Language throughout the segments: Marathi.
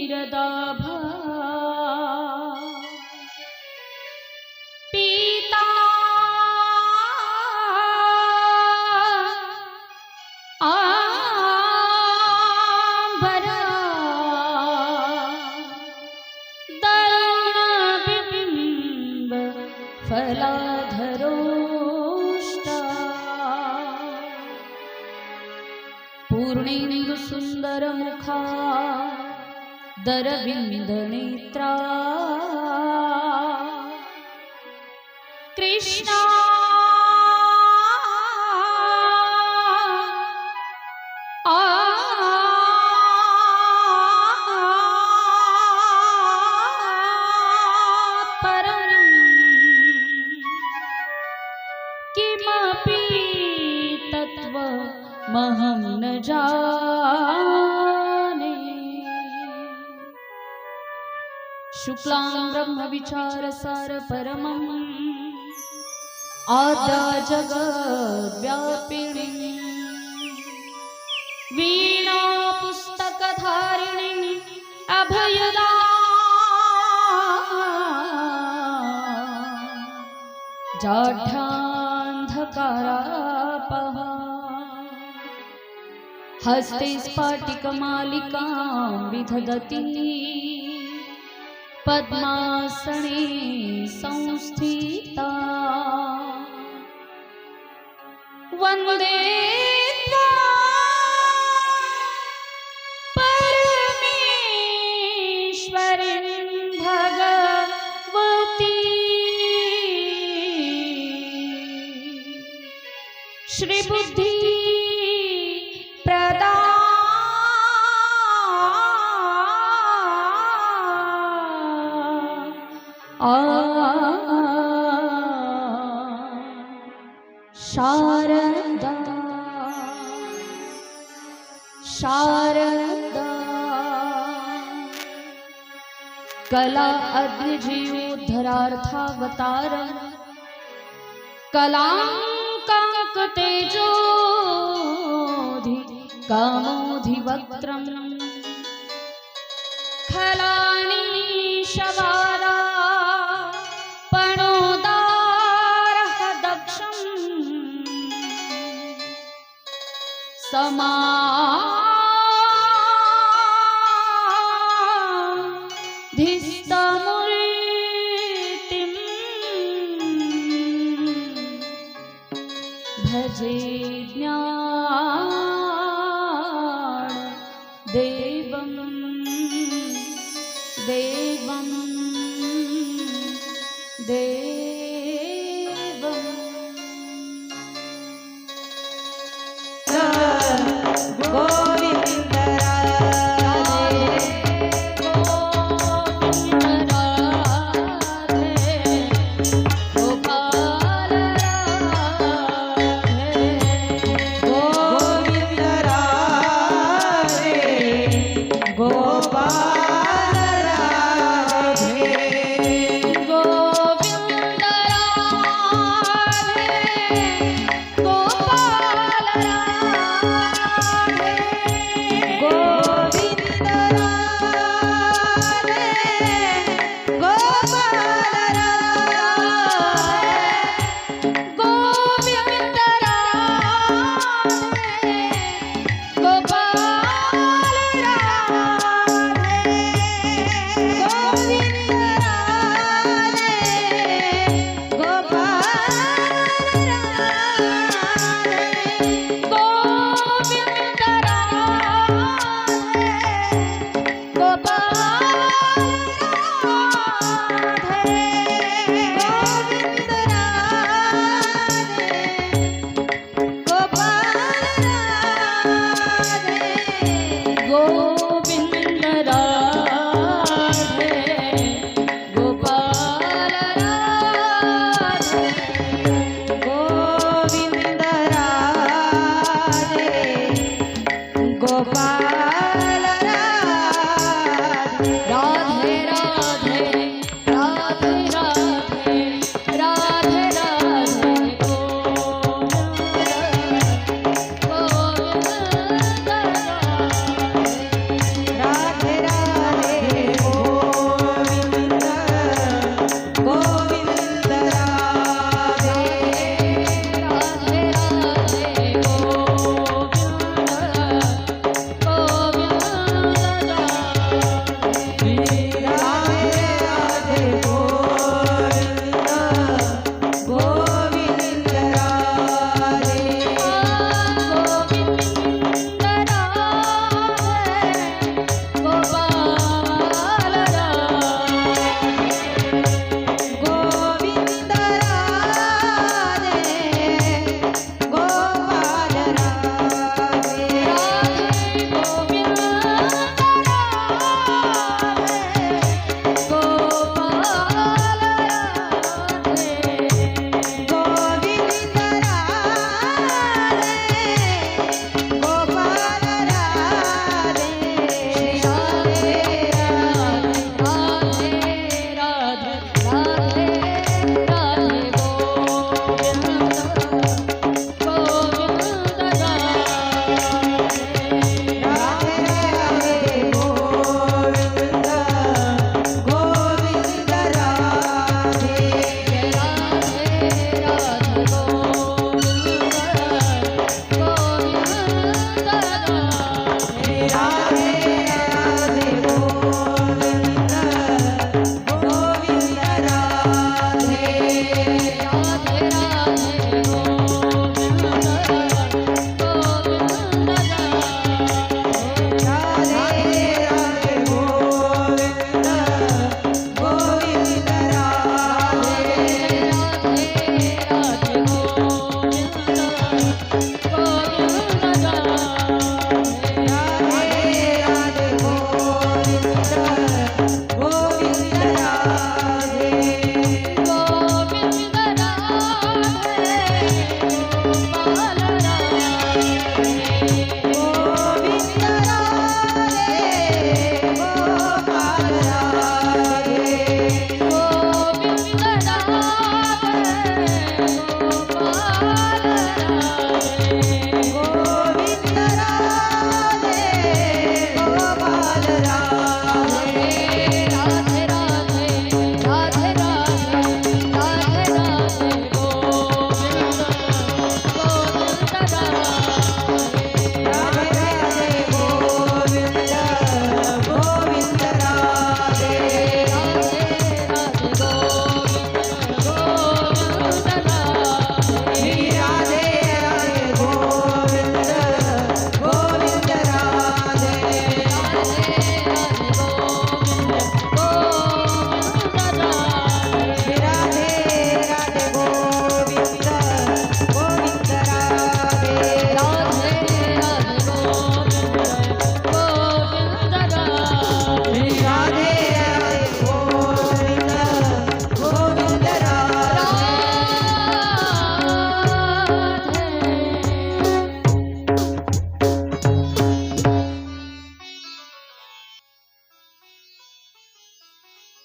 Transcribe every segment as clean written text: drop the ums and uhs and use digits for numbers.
वीरदाभा पीता आंबरा दरुणबिंब फलाधरोष्टा पूर्णेन्दु सुंदर मुखा दरविंद नेत्रा कृष्णा परं किमपि तत्त्वमहं न जाने। शुक्लां ब्रह्म विचारसार परमं आद्या जगद्व्यापिनी वीणा पुस्तकधारिणी अभयदा जाढ्यान्धकारापहा हस्ते स्फाटिकमालिकां विदधती पद्मासने संस्थिता वन्दे परमेश्वरीं भगवती श्रीबुद्धि प्रदा शारदा शारदा कला अग्निजीवोद्धरार्थावतार कलांकांक तेजोधि कामोधिवक्त्रम् खलानि शवारा पणोदारः दक्षम् समाधिस्तमूर्तिं भजे ज्ञान देवं देवं देवं गोविंद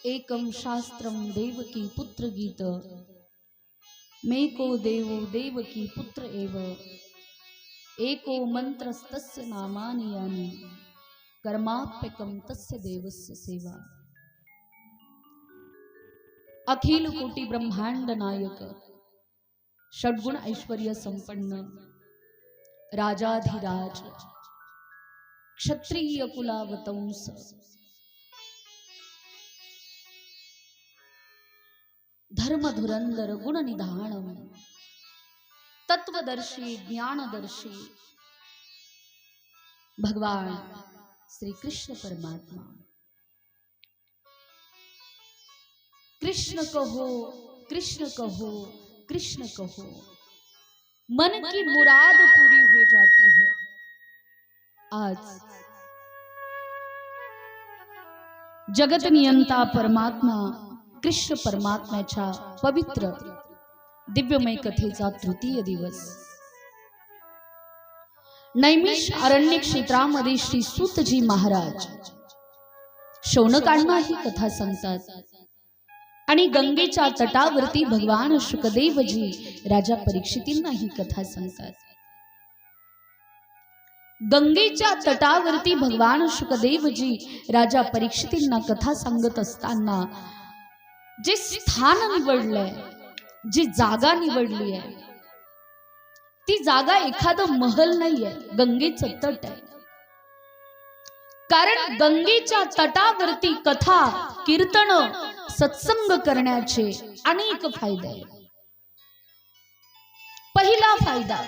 एकम शास्त्रम देवकी पुत्र गीत मेको देवो देवकी पुत्र एव एको मंत्रस्तस्य नामानि यानि कर्माप्यकम तस्य देवस्य सेवा। अखिल कोटि ब्रह्मांड नायक षड्गुण ऐश्वर्य संपन्न राजाधिराज क्षत्रिय कुलावतंस धर्म धुरंधर गुण निधानम तत्वदर्शी ज्ञानदर्शी भगवान श्री कृष्ण परमात्मा। कृष्ण कहो कृष्ण कहो कृष्ण कहो, मन की मुराद पूरी हो जाती है। आज जगत नियंता परमात्मा कृष्ण परमात्म्याच्या पवित्र दिव्यमय कथेचा तृतीय दिवस। नैमिष अरण्य क्षेत्रामध्ये श्री सूतजी महाराज शौनकांना ही कथा सांगतात आणि गंगेच्या तटावरती भगवान शुकदेवजी राजा परीक्षितींना ही कथा सांगतात। गंगेच्या तटावरती भगवान शुकदेवजी राजा परीक्षितींना कथा सांगत असताना जे स्थान निवडलंय, जी जागा निवडली आहे, ती जागा एखादं महल नाहीये, गंगेचं तट आहे। कारण गंगेच्या तटावरती कथा कीर्तन सत्संग करण्याचे अनेक फायदे आहेत। पहिला फायदा,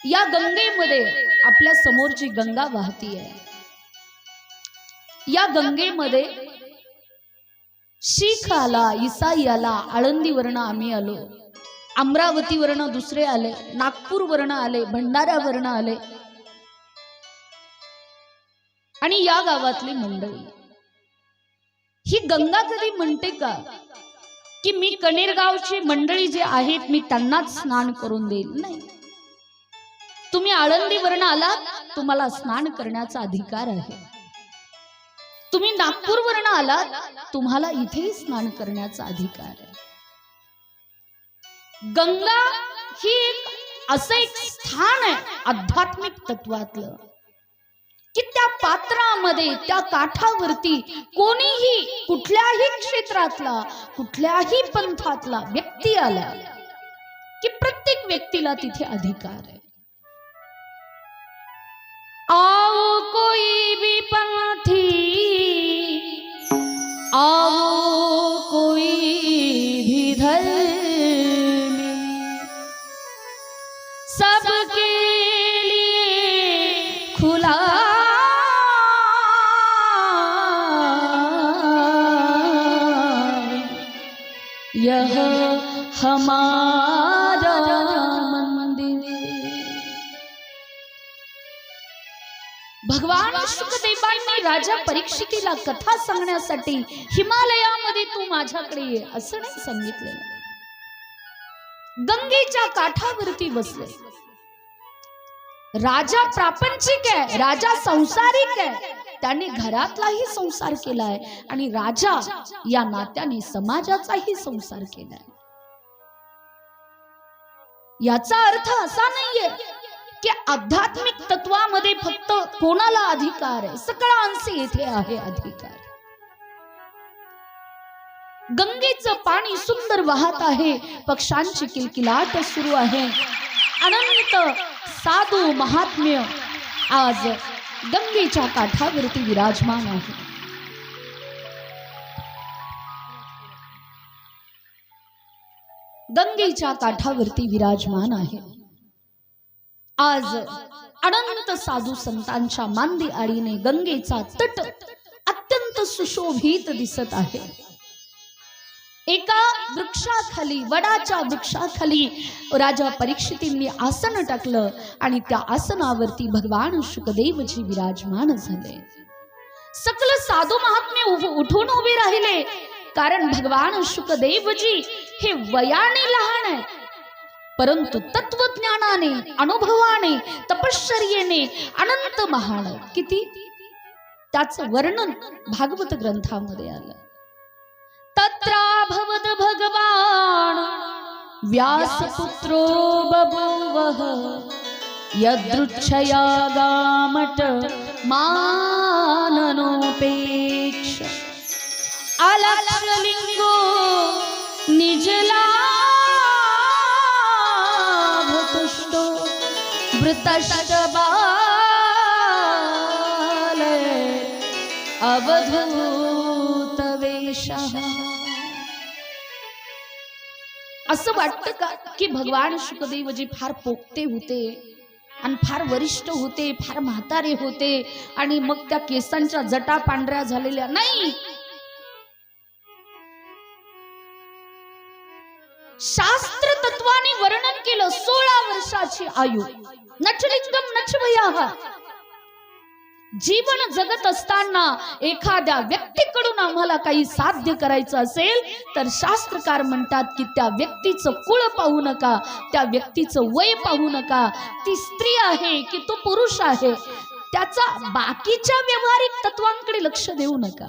या गंगेमध्ये आपल्या समोरची गंगा वाहती आहे। या गंगेमध्ये शीख आला, ईसाई आला, आळंदीवरनं आम्ही आलो, अमरावतीवरनं दुसरे आले, नागपूरवरनं आले, भंडाऱ्यावरनं आले आणि या गावातली मंडळी। ही गंगा कधी म्हणते का की मी कनेरगावची मंडळी जे आहेत मी त्यांनाच स्नान करून देईल? नाही, तुम्ही आळंदीवरनं आलात, तुम्हाला स्नान करण्याचा अधिकार आहे। तुम्ही नागपूरवरनं आलात, तुम्हाला इथे स्नान करण्याचा अधिकार आहे। गंगा ही असं एक स्थान आहे आध्यात्मिक तत्वातलं की त्या पात्रामध्ये, त्या काठावरती कोणीही कुठल्याही क्षेत्रातला, कुठल्याही पंथातला व्यक्ती आला की प्रत्येक व्यक्तीला तिथे अधिकार आहे। आओ कोई भी पंथी, आओ कोई भी धर्म, सबके लिए खुला यह हमारा मंदिर। भगवान शुकदेवांनी राजा परीक्षितीला कथा सांगण्यासाठी हिमालयामध्ये तू माझ्याकडे ये असं नाही सांगितलेलं. गंगेच्या काठावरती बसले. राजा प्रापंचिक आहे, राजा संसारिक आहे, त्याने घरातलाही संसार केलाय आणि राजा या नात्याने समाजाचाही संसार केलाय. याचा अर्थ असा नाहीये की आध्यात्मिक तत्वामध्ये फक्त कोणाला अधिकार आहे, सकळांचे येथे आहे अधिकार. गंगेचं पाणी सुंदर वाहत आहे, पक्ष्यांची किलकिलाट सुरू आहे. अनंत साधू महात्म्य आज गंगेच्या काठावरती विराजमान आहे. गंगेच्या काठावरती विराजमान आहे. आज अनंत साधू संतांच्या मांदी आडीने गंगेचा तट अत्यंत सुशोभित दिसत आहे. एका वृक्षाखाली, वडाच्या वृक्षाखाली राजा परीक्षितींनी आसन टाकलं आणि त्या आसनावरती भगवान शुकदेवजी विराजमान झाले. सकल साधू महात्मे उठून उभे राहिले, कारण भगवान शुकदेवजी हे वयाने लहान आहे, परंतु तत्वज्ञानाने, अनुभवाने, तपश्चर्येने अनंत महान. किती त्याचं वर्णन भागवत ग्रंथामध्ये आलं. तत्राभवद भगवान व्यासपुत्रो बभूवः यदृच्छया गामट माननोपेक्ष अलक्षलिंगो निजलाभतुष्टो वृतष्टबाले अवधूत वेशः. असं वाटतं का की भगवान शुकदेवजी फार पोकते होते आणि फार वरिष्ठ होते, फार म्हातारे होते आणि मग त्या केसांच्या जटा पांढऱ्या झालेल्या नाही. शास्त्र तत्वाने वर्णन केलं. 16 वर्षाची आयु, नचलिंगम नचभयाः. जीवन जगत असताना एखाद्या व्यक्तीकडून आम्हाला काही साध्य करायचं असेल तर शास्त्रकार म्हणतात की त्या व्यक्तीचं कुळ पाहू नका, त्या व्यक्तीचं वय पाहू नका, ती स्त्री आहे की तो पुरुष आहे, त्याचा बाकीच्या व्यवहारिक तत्वांकडे लक्ष देऊ नका.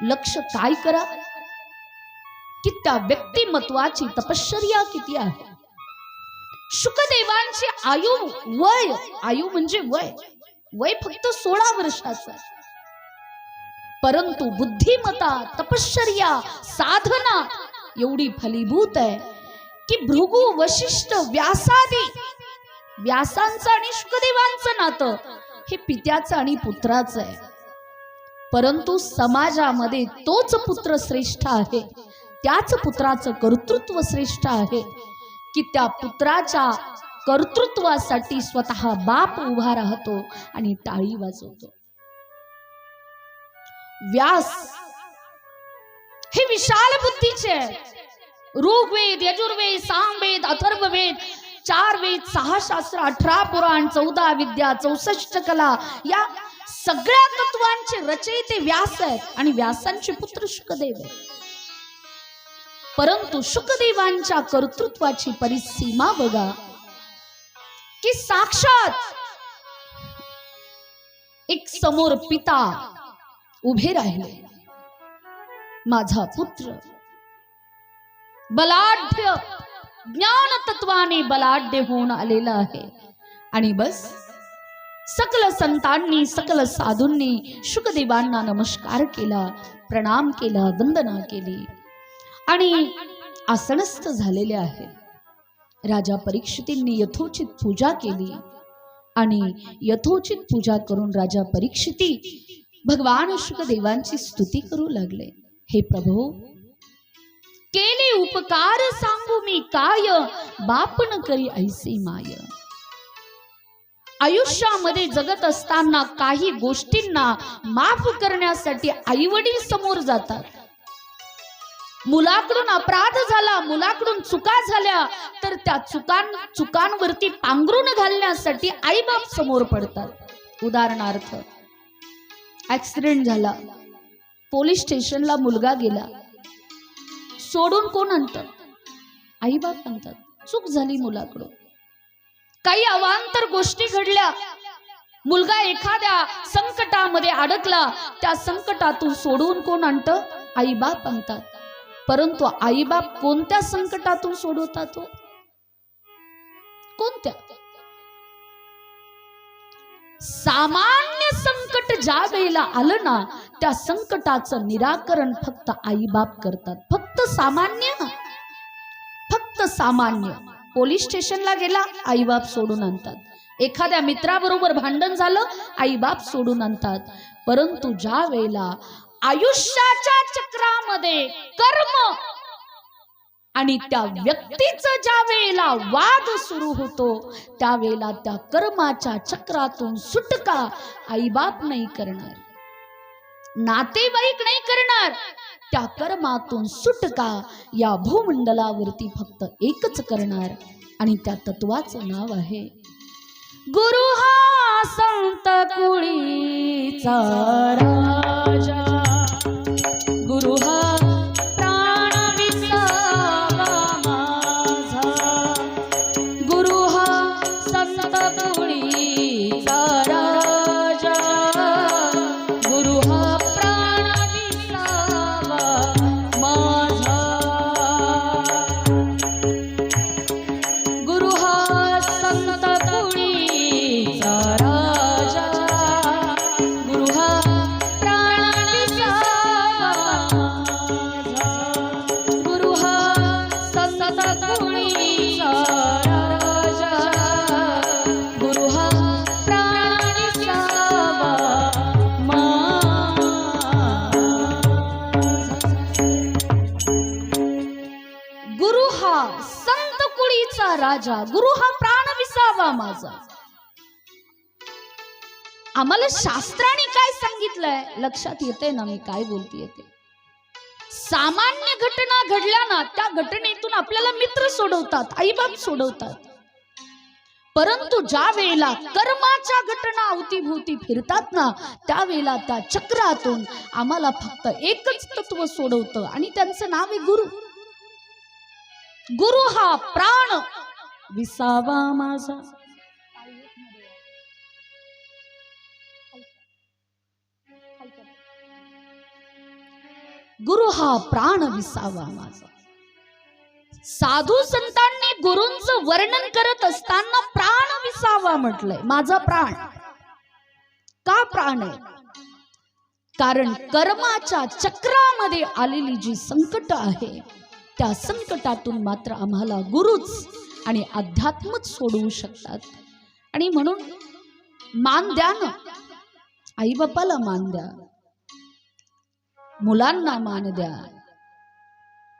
लक्ष काय करा की त्या व्यक्तिमत्वाची तपश्चर्या किती आहे. शुकदेवांची आयु, वय, आयु म्हणजे वय, वय फक्त 16 वर्षाचं, परंतु बुद्धिमत्ता, तपश्चर्या, साधना एवढी फलीभूत आहे की भृगु, वशिष्ठ, व्यासादी, व्यासांचं आणि शुकदेवांचं नातं हे पित्याचं आणि पुत्राचं आहे. परंतु समाजामध्ये तोच पुत्र श्रेष्ठ आहे, त्याच पुत्राचं कर्तृत्व श्रेष्ठ आहे की त्या पुत्राच्या कर्तृत्वासाठी स्वतः बाप उभा राहतो आणि टाळी वाजवतो. व्यास हे विशाल बुद्धीचे आहे. ऋग्वेद, यजुर्वेद, सामवेद, अथर्ववेद, 4 वेद, 6 शास्त्र, 18 पुराण, 14 विद्या, 64 कला, या सगळ्या तत्वांचे रचयिते व्यास आहेत आणि व्यासांचे पुत्र शुकदेव आहेत. परंतु शुकदेवांच्या कर्तृत्वाची परिसीमा बघा की साक्षात एक समोर पिता उभे राहिले. माझा पुत्र बलाढ्य, ज्ञान तत्वाने बलाढ्य होऊन आलेला आहे. आणि बस सकल संतांनी, सकल साधूंनी शुकदेवांना नमस्कार केला, प्रणाम केला, वंदना केली आणि आसनस्थ झालेले आहेत. राजा परीक्षितींनी यथोचित पूजा केली आणि यथोचित पूजा करून राजा परीक्षिती भगवान शुकदेवांची स्तुती करू लागले. हे प्रभो, केले उपकार सांगू मी काय, बाप न करी ऐसे माय. आयुष्यामध्ये जगत असताना काही गोष्टींना माफ करण्यासाठी आई वडील समोर जातात. मुलाकडून अपराध झाला, मुलाकडून चुका झाल्या तर त्या चुकांवरती पांघरून घालण्यासाठी आई बाप समोर पडतात. उदाहरणार्थ ऍक्सिडेंट झाला, पोलीस स्टेशनला मुलगा गेला, सोडून कोण आणतं? आई बाप आणतात. चूक झाली मुलाकडून, काही अवांतर गोष्टी घडल्या, मुलगा एखाद्या संकटामध्ये अडकला, त्या संकटातून सोडवून कोण आणतं? आई बाप आणतात. परंतु आई बाप कोणत्या संकटातून सोडवतात? कोणत्या? सामान्य संकट ज्या वेळेला आलं ना, त्या संकटाचं निराकरण फक्त आई बाप करतात. फक्त सामान्य, फक्त सामान्य. पोलीस स्टेशनला गेला, आई बाप सोडून आणतात. एखाद्या मित्राबरोबर भांडण झालं, आई बाप सोडून आणतात. परंतु ज्या वेळेला आयुष्याच्या चक्रामध्ये कर्म आणि त्या व्यक्तीचं ज्या वेळेला वाद सुरू होतो, त्यावेळेला त्या कर्माच्या चक्रातून सुटका आईबाप नाही करणार, नातेवाईक नाही करणार. त्या कर्मातून सुटका या भूमंडलावरती फक्त एकच करणार, आणि त्या तत्वाचं नाव आहे गुरु हा संत कुळीचा राजा, गुरु हा राजा, गुरु हा प्राण विसावा माझा. आम्हाला शास्त्राने काय सांगितलंय लक्षात येते ना मी काय बोलतेय ते. सामान्य घटना घडल्या ना, त्या घटनेतून आपल्याला मित्र सोडवतात, आईबाप सोडवतात. परंतु ज्या वेळेला कर्माच्या घटना अवतीभोवती फिरतात ना, त्यावेळेला त्या चक्रातून आम्हाला फक्त एकच तत्व सोडवतं, आणि त्यांचं नाव आहे गुरु. गुरु हा प्राण विसावा माझा. गुरु हा प्राण विसावा माझा. साधू संतांनी गुरूंचं वर्णन करत असताना प्राण विसावा म्हटलंय. माझा प्राण का प्राण आहे? कारण कर्माच्या चक्रामध्ये आलेली जी संकट आहे, त्या संकटातून मात्र आम्हाला गुरुच आणि अध्यात्मच सोडवू शकतात. आणि म्हणून मान द्या ना, आई बापाला मान द्या, मुलांना मान द्या,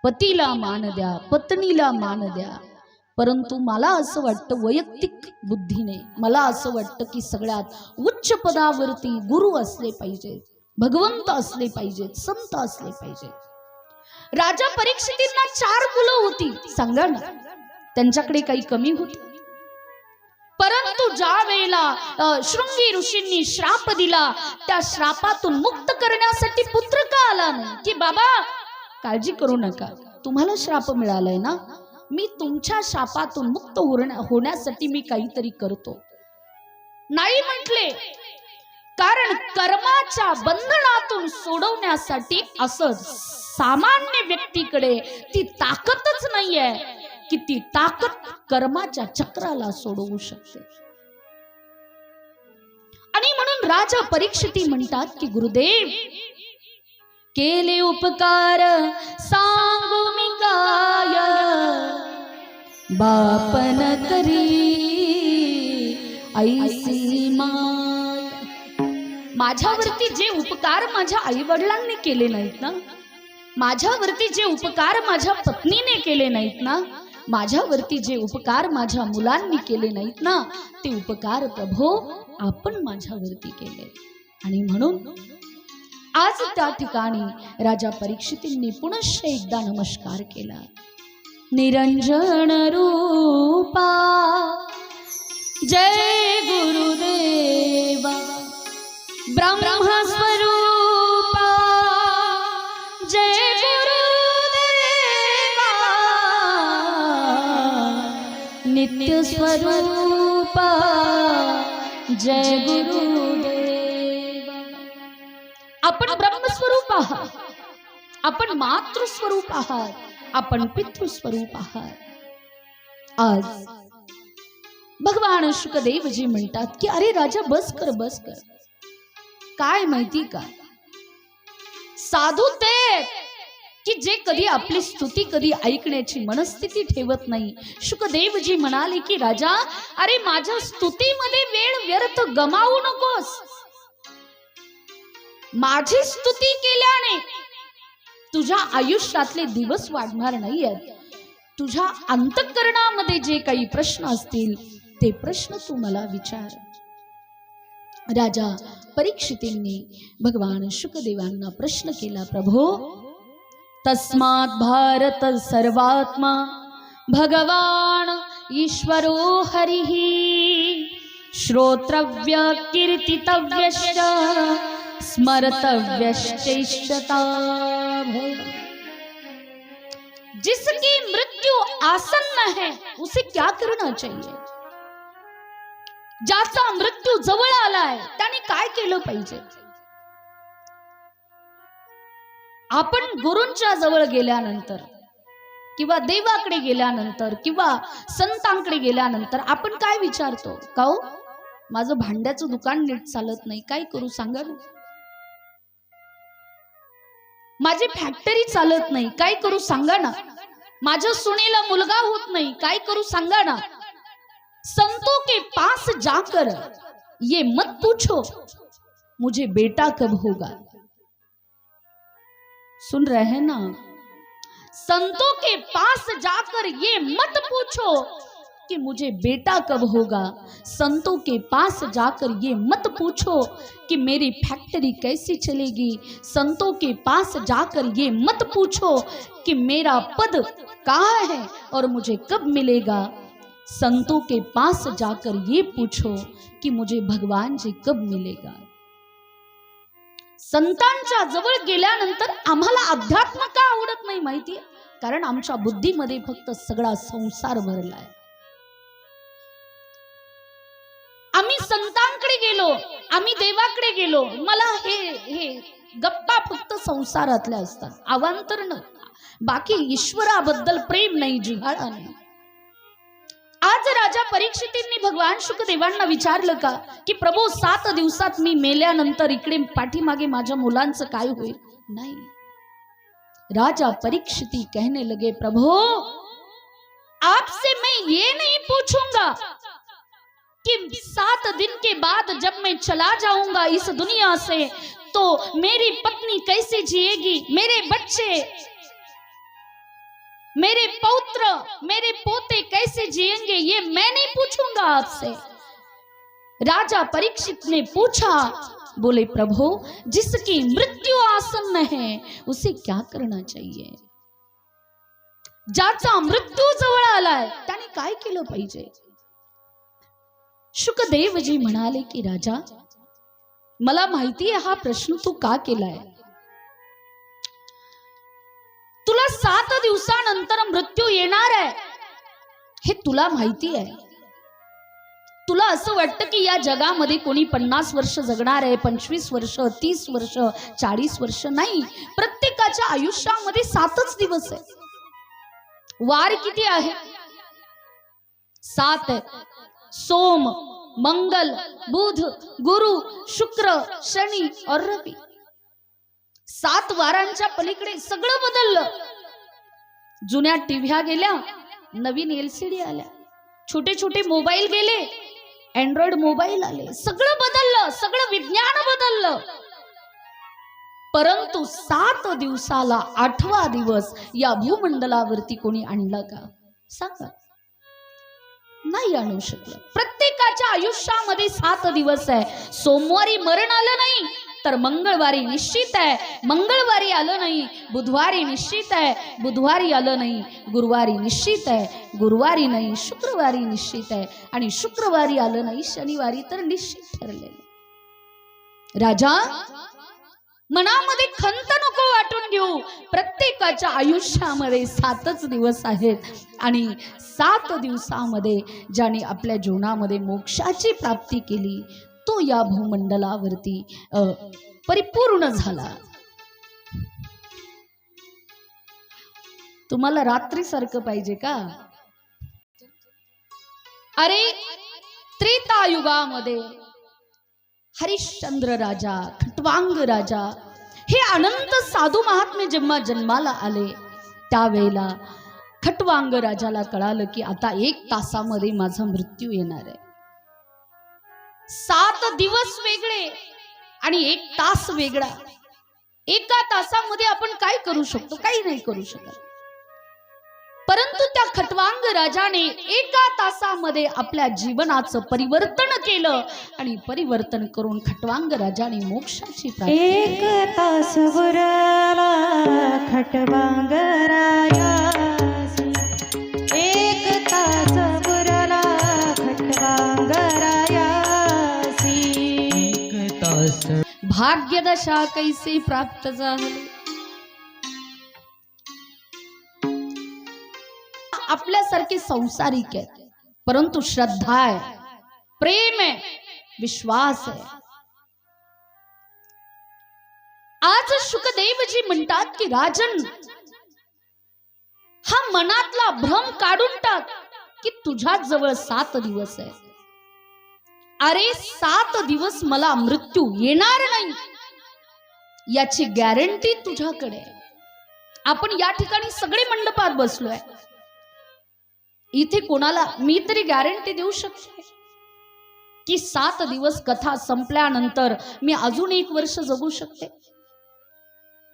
पतीला मान द्या, पत्नीला मान द्या. परंतु मला असं वाटतं, वैयक्तिक बुद्धीने मला असं वाटतं की सगळ्यात उच्च पदावरती गुरु असले पाहिजेत, भगवंत असले पाहिजेत, संत असले पाहिजेत. राजा परीक्षितींना 4 मुलं होती. सांगा ना, त्यांच्याकडे काही कमी होती? परंतु ज्या वेळेला शृंगी ऋषींनी श्राप दिला, त्या श्रापातून मुक्त करण्यासाठी पुत्र का आला नाही? की बाबा काळजी करू नका, तुम्हाला श्राप मिळालाय ना, मी तुमच्या शापातून मुक्त होण्यासाठी मी काहीतरी करतो. नाही म्हटले, कारण कर्माच्या बंधनातून सोडवण्यासाठी असं सामान्य व्यक्तीकडे ती ताकदच नाहीये की ती ताकद कर्माच्या चक्राला सोडवू शकते. आणि म्हणून राजा परीक्षिती म्हणतात की गुरुदेव, केले उपकार सांगू मी काय, बापन करी ऐसी माय. माझ्यावरती जे उपकार माझ्या आई वडिलांनी केले नाहीत ना, माझ्यावरती जे उपकार माझ्या पत्नीने केले नाहीत ना, माझ्यावरती जे उपकार माझ्या मुलांनी केले नाहीत ना, ते उपकार प्रभो आपण माझ्यावरती केले. आणि म्हणून आज त्या ठिकाणी राजा परीक्षितींनी पुनश्च एकदा नमस्कार केला. निरंजन रूपा जय गुरुदेवा, ब्रह्मस्वरूप नित्य स्वरूप जय गुरुदेव। आपण ब्रह्मस्वरूप आहात, आपण मातृस्वरूप आहात, आपण पितृस्वरूप आहात। आज भगवान शुकदेवजी म्हणतात की अरे राजा बस कर बस कर। काय माहिती का, साधू ते की जे कधी आपली स्तुती कधी ऐकण्याची मनस्थिती ठेवत नाही। शुकदेवजी म्हणाले की राजा अरे माझ्या स्तुतीमध्ये वेळ व्यर्थ गमावू नकोस। माझी स्तुती केल्याने तुझ्या आयुष्यातले दिवस वाढणार नाहीयेत। तुझ्या अंतःकरणामध्ये जे काही प्रश्न असतील ते प्रश्न तू मला विचार। राजा परीक्षितींनी भगवान शुकदेवांना प्रश्न केला, प्रभो तस्मात् भारत सर्वात्मा भगवान ईश्वरो हरिः श्रोत्रव्य कीर्तितव्यश्च स्मर्तव्यश्चैष्यता। जिसकी मृत्यु आसन्न है उसे क्या करना चाहिए? ज्याचा मृत्यू जवळ आलाय त्याने काय केलं पाहिजे? आपण गुरूंच्या जवळ गेल्यानंतर किंवा देवाकडे गेल्यानंतर किंवा संतांकडे गेल्यानंतर आपण काय विचारतो? का हो माझं भांड्याचं दुकान नीट चालत नाही, काय करू सांगा ना? माझी फॅक्टरी चालत नाही, काय करू सांगा ना? माझ्या सुनेला मुलगा होत नाही, काय करू सांगा ना? संतों के पास जाकर ये मत पूछो मुझे बेटा कब होगा। सुन रहे हैं ना? संतों के पास जाकर ये मत पूछो कि मुझे बेटा कब होगा। संतों के पास जाकर ये मत पूछो कि मेरी फैक्ट्री कैसी चलेगी। संतों के पास जाकर ये मत पूछो कि मेरा पद कहाँ है और मुझे कब मिलेगा। संतों के पास जाकर ये पूछो कि मुझे भगवान जी कब मिलेगा। संतांच्या जवळ गेल्यानंतर आम्हाला अध्यात्म का आवडत नाही माहितीये? कारण आमच्या बुद्धीमध्ये फक्त सगळा संसार भरलाय। आम्ही संतांकडे गेलो, आम्ही देवाकडे गेलो, मला हे गप्पा फक्त संसारातल्या असतात, अवांतर न, बाकी ईश्वराबद्दल प्रेम नाही, जिव्हाळा नाही। आज राजा परीक्षितींनी भगवान शुकदेवांना विचारलं का की प्रभू 7 दिवसात मी मेल्यानंतर इकडे पाठीमागे माझ्या मुलांचं काय होईल? नाही। राजा परीक्षिती कहने लगे, प्रभु आपसे मैं ये नहीं पूछूंगा कि 7 दिन के बाद जब मैं चला जाऊंगा इस दुनिया से तो मेरी पत्नी कैसे जिएगी, मेरे बच्चे, मेरे पौत्र, मेरे पोते कैसे जिएंगे, ये मैं नहीं पूछूंगा आपसे। राजा परीक्षित ने पूछा, बोले प्रभु जिसकी मृत्यु आसन्न है उसे क्या करना चाहिए? ज्याचा मृत्यू जवळ आलाय त्याने काय केलं पाहिजे? शुकदेवजी म्हणाले की राजा मला माहिती आहे हा प्रश्न तू का केलाय। तुला 7 दिवसानंतर मृत्यू येणार आहे हे तुला माहिती आहे। तुला असं वाटतं की या जगामध्ये कोणी 50 वर्ष जगणार आहे, 25 वर्ष, 30 वर्ष, 40 वर्ष नाही। प्रत्येकाच्या आयुष्यामध्ये 7च दिवस आहे। वार किती आहे? 7 आहे। सोम, मंगल, बुध, गुरु, शुक्र, शनी और रवि। 7 वारांच्या पलीकडे सगळं बदललं। जुन्या टीव्ह्या गेल्या, नवीन LCD आल्या, छोटे छोटे मोबाईल गेले, अँड्रॉइड मोबाईल आले, सगळं बदललं, सगळं विज्ञान बदललं। परंतु 7 दिवसाला 8वा दिवस या भूमंडलावरती कोणी आणला का? सांगा। नाही आणू शकलं। प्रत्येकाच्या आयुष्यामध्ये 7 दिवस आहे। सोमवारी मरण आलं नाही तर मंगळवारी निश्चित आहे, मंगळवारी आलं नाही बुधवारी निश्चित आहे, बुधवारी आलं नाही गुरुवारी निश्चित आहे, गुरुवारी नाही शुक्रवारी निश्चित आहे, आणि शुक्रवारी आलं नाही शनिवारी तर निश्चित ठरलेलं। राजा मनामध्ये खंत नको वाटून घेऊ। प्रत्येकाच्या आयुष्यामध्ये 7च दिवस आहेत आणि 7 दिवसामध्ये ज्याने आपल्या जीवनामध्ये मोक्षाची प्राप्ती केली तो या भूमंडलावरती परिपूर्ण झाला. तुम्हाला रात्री सारखं पाहिजे का? अरे त्रेतायुगामध्ये हरिश्चंद्र राजा, खट्वांग राजा हे अनंत साधू महात्मे जेव्हा जन्माला आले त्यावेळेला खट्वांग राजाला कळालं की आता 1 तासामध्ये माझा मृत्यू येणार आहे. 7 दिवस वेगळे आणि 1 तास वेगळा. 1 तासामध्ये आपण काय करू शकतो? काही नाही करू शकत. परंतु त्या खट्वांग राजाने 1 तासामध्ये आपल्या जीवनाचं परिवर्तन केलं आणि परिवर्तन करून खट्वांग राजाने मोक्षाची प्राप्ती. 1 तास बुराला खट्वांग रायासी, 1 तास बुराला खट्वांग रायासी. 1 तास भाग्यदशा कैसे प्राप्त झाली. आपल्यासारखे संसारिक आहेत परंतु श्रद्धा आहे, प्रेम आहे, विश्वास आहे. आज शुकदेवजी म्हणतात की राजन हा मनातला भ्रम काढून टाक की तुझ्या जवळ 7 दिवस आहे. अरे 7 दिवस मला मृत्यू येणार नाही याची गॅरंटी तुझ्याकडे आहे. आपण या ठिकाणी सगळे मंडपात बसलोय. इथे कोणाला मी तरी गॅरंटी देऊ शकते की 7 दिवस कथा संपल्यानंतर मी अजून 1 वर्ष जगू शकते,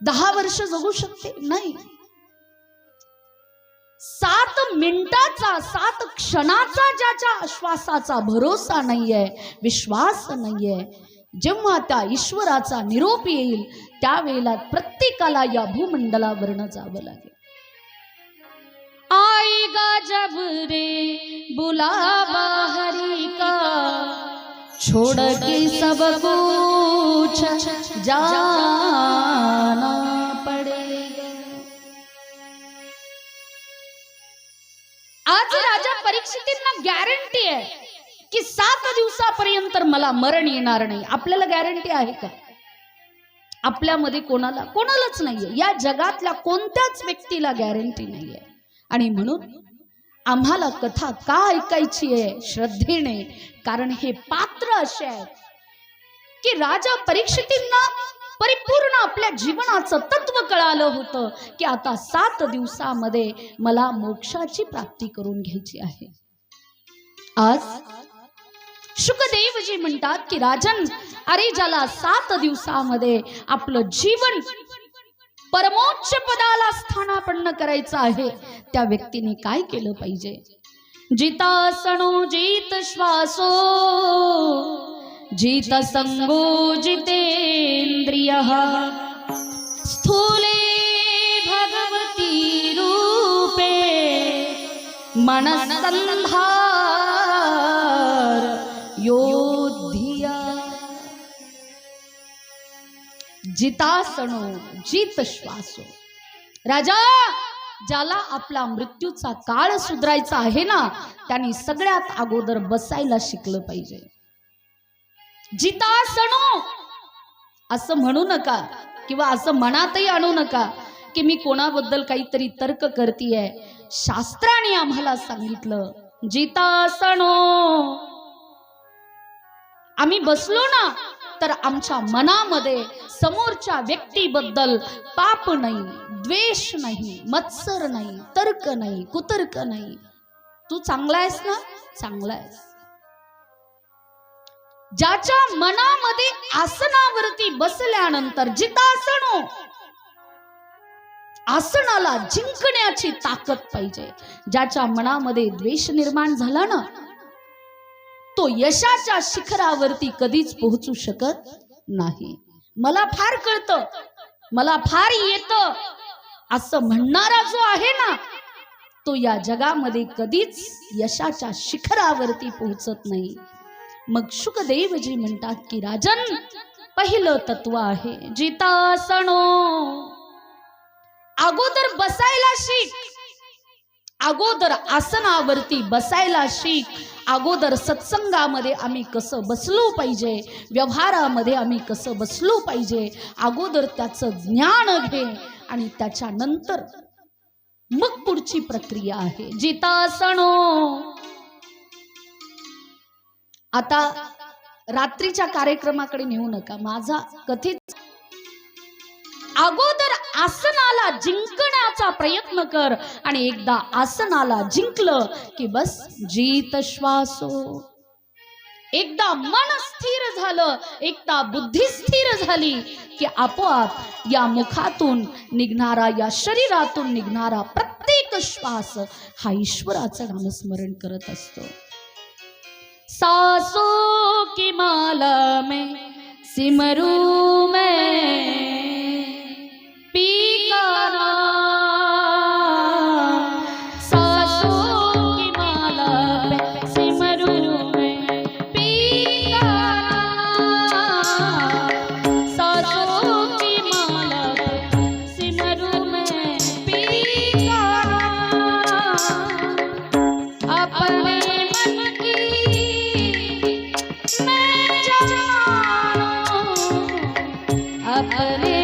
10 वर्ष जगू शकते? नाही. 7 मिनिटाचा 7 क्षणाचा ज्याच्या श्वासाचा भरोसा नाहीये, विश्वास नाहीये, जेव्हा त्या ईश्वराचा निरोप येईल त्यावेळेला प्रत्येकाला या भूमंडलावरनं जावं लागेल. आएगा जब रे बुलावा हरि का, छोड़ के सब कुछ जाना पड़ेगा. आज राजा परीक्षितांना गॅरंटी आहे की 7 दिवसापर्यंत मला मरण येणार नाही. आपल्याला गॅरंटी आहे का? आपल्यामध्ये कोणालाच नाहीये. या जगातल्या कोणत्याच व्यक्तीला गॅरंटी नाहीये. आणि म्हणून आम्हाला कथा का ऐकायची आहे? श्रद्धेने. कारण हे पात्र असे आहे की राजा परीक्षितांना परिपूर्ण आपल्या जीवनाचं तत्व कळालं होतं की आता 7 दिवसामध्ये मला मोक्षाची प्राप्ती करून घ्यायची आहे. आज शुकदेवजी म्हणतात की राजन, अरे ज्याला 7 दिवसामध्ये आपलं जीवन परमोच्च पदाला स्थानापन्न करायचं आहे त्या व्यक्तीने काय केलं पाहिजे? जितासनो जित श्वासो जित संगो जितेंद्रियः, स्थूले भगवती रूपे मनसंधार योधिया. जितासनो जित श्वासो. राजा, ज्याला आपला मृत्यूचा काळ सुधारायचा आहे ना त्यांनी सगळ्यात अगोदर बसायला शिकलं पाहिजे. जितासनो असं म्हणू नका किंवा असं मनातही आणू नका की मी कोणाबद्दल काहीतरी तर्क करतीये. शास्त्राने आम्हाला सांगितलं जितासनो. आम्ही बसलो ना तर आमच्या मनामध्ये समोरच्या व्यक्तीबद्दल पाप नाही, द्वेष नाही, मत्सर नाही, तर्क नाही, कुतर्क नाही. तू चांगला आहेस ना? चांगला आहेस. ज्याच्या मनामध्ये आसनावरती बसल्यानंतर जितासनो, आसनाला जिंकण्याची ताकद पाहिजे. ज्याच्या मनामध्ये द्वेष निर्माण झाला ना तो यशाच्या शिखरावरती कधीच पोहोचू शकत नाही. मला फार कळतं, मला फार येतं असं म्हणणारा जो आहे ना तो या जगामध्ये कधीच यशाच्या शिखरावरती पोहोचत नाही. मग शुकदेवजी म्हणतात की राजन, पहिलं तत्व आहे जितासनो. अगोदर बसायला शिक, अगोदर आसनावरती बसायला शिक, अगोदर सत्संगामध्ये आम्ही कसं बसलो पाहिजे, व्यवहारामध्ये आम्ही कसं बसलो पाहिजे, अगोदर त्याचं ज्ञान घे आणि त्याच्यानंतर मग पुढची प्रक्रिया आहे जितासनो. आता रात्रीच्या कार्यक्रमाकडे नेऊ नका, माझा कथित अगोदर आसनाला जिंकण्याचा प्रयत्न कर आणि एकदा आसनाला जिंकलं की बस जीत श्वासो. एकदा मन स्थिर झालं, एकदा बुद्धी स्थिर झाली की आपोआप या मुखातून निघणारा, या शरीरातून निघणारा प्रत्येक श्वास हा ईश्वराचं नामस्मरण करत असतो. सांसों की माला में सिमरू मैं पी का नाम, सांसों की माला में सिमरू मैं पी का नाम, सांसों की माला में सिमरू मैं पी का नाम. अपने मन की मैं जानूं, अपने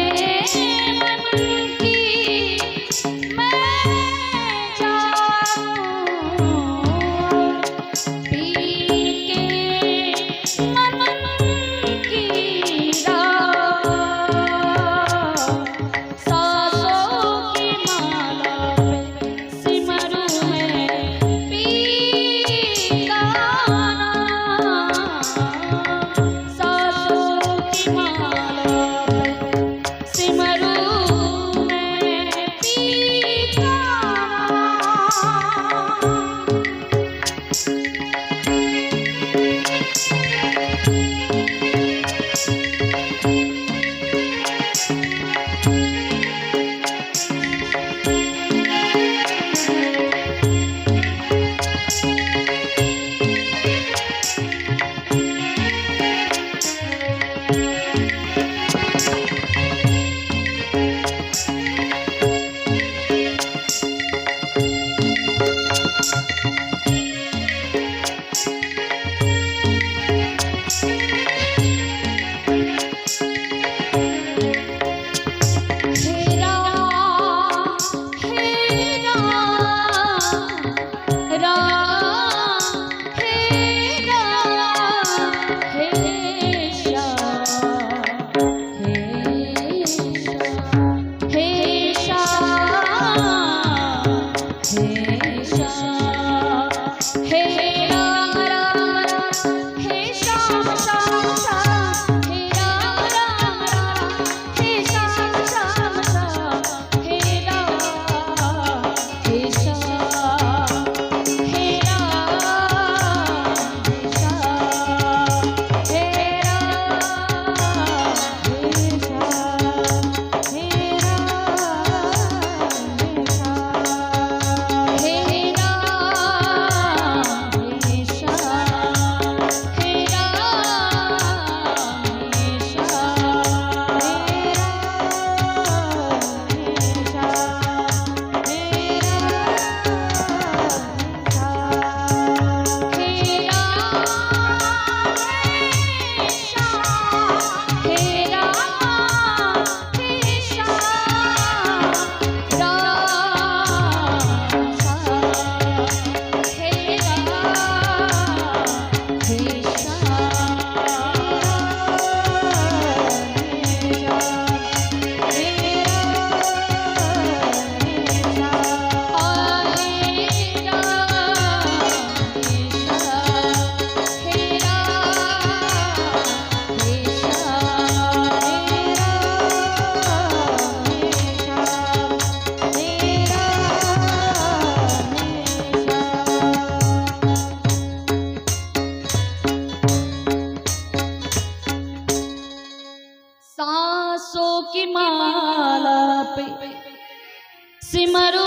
सिमरू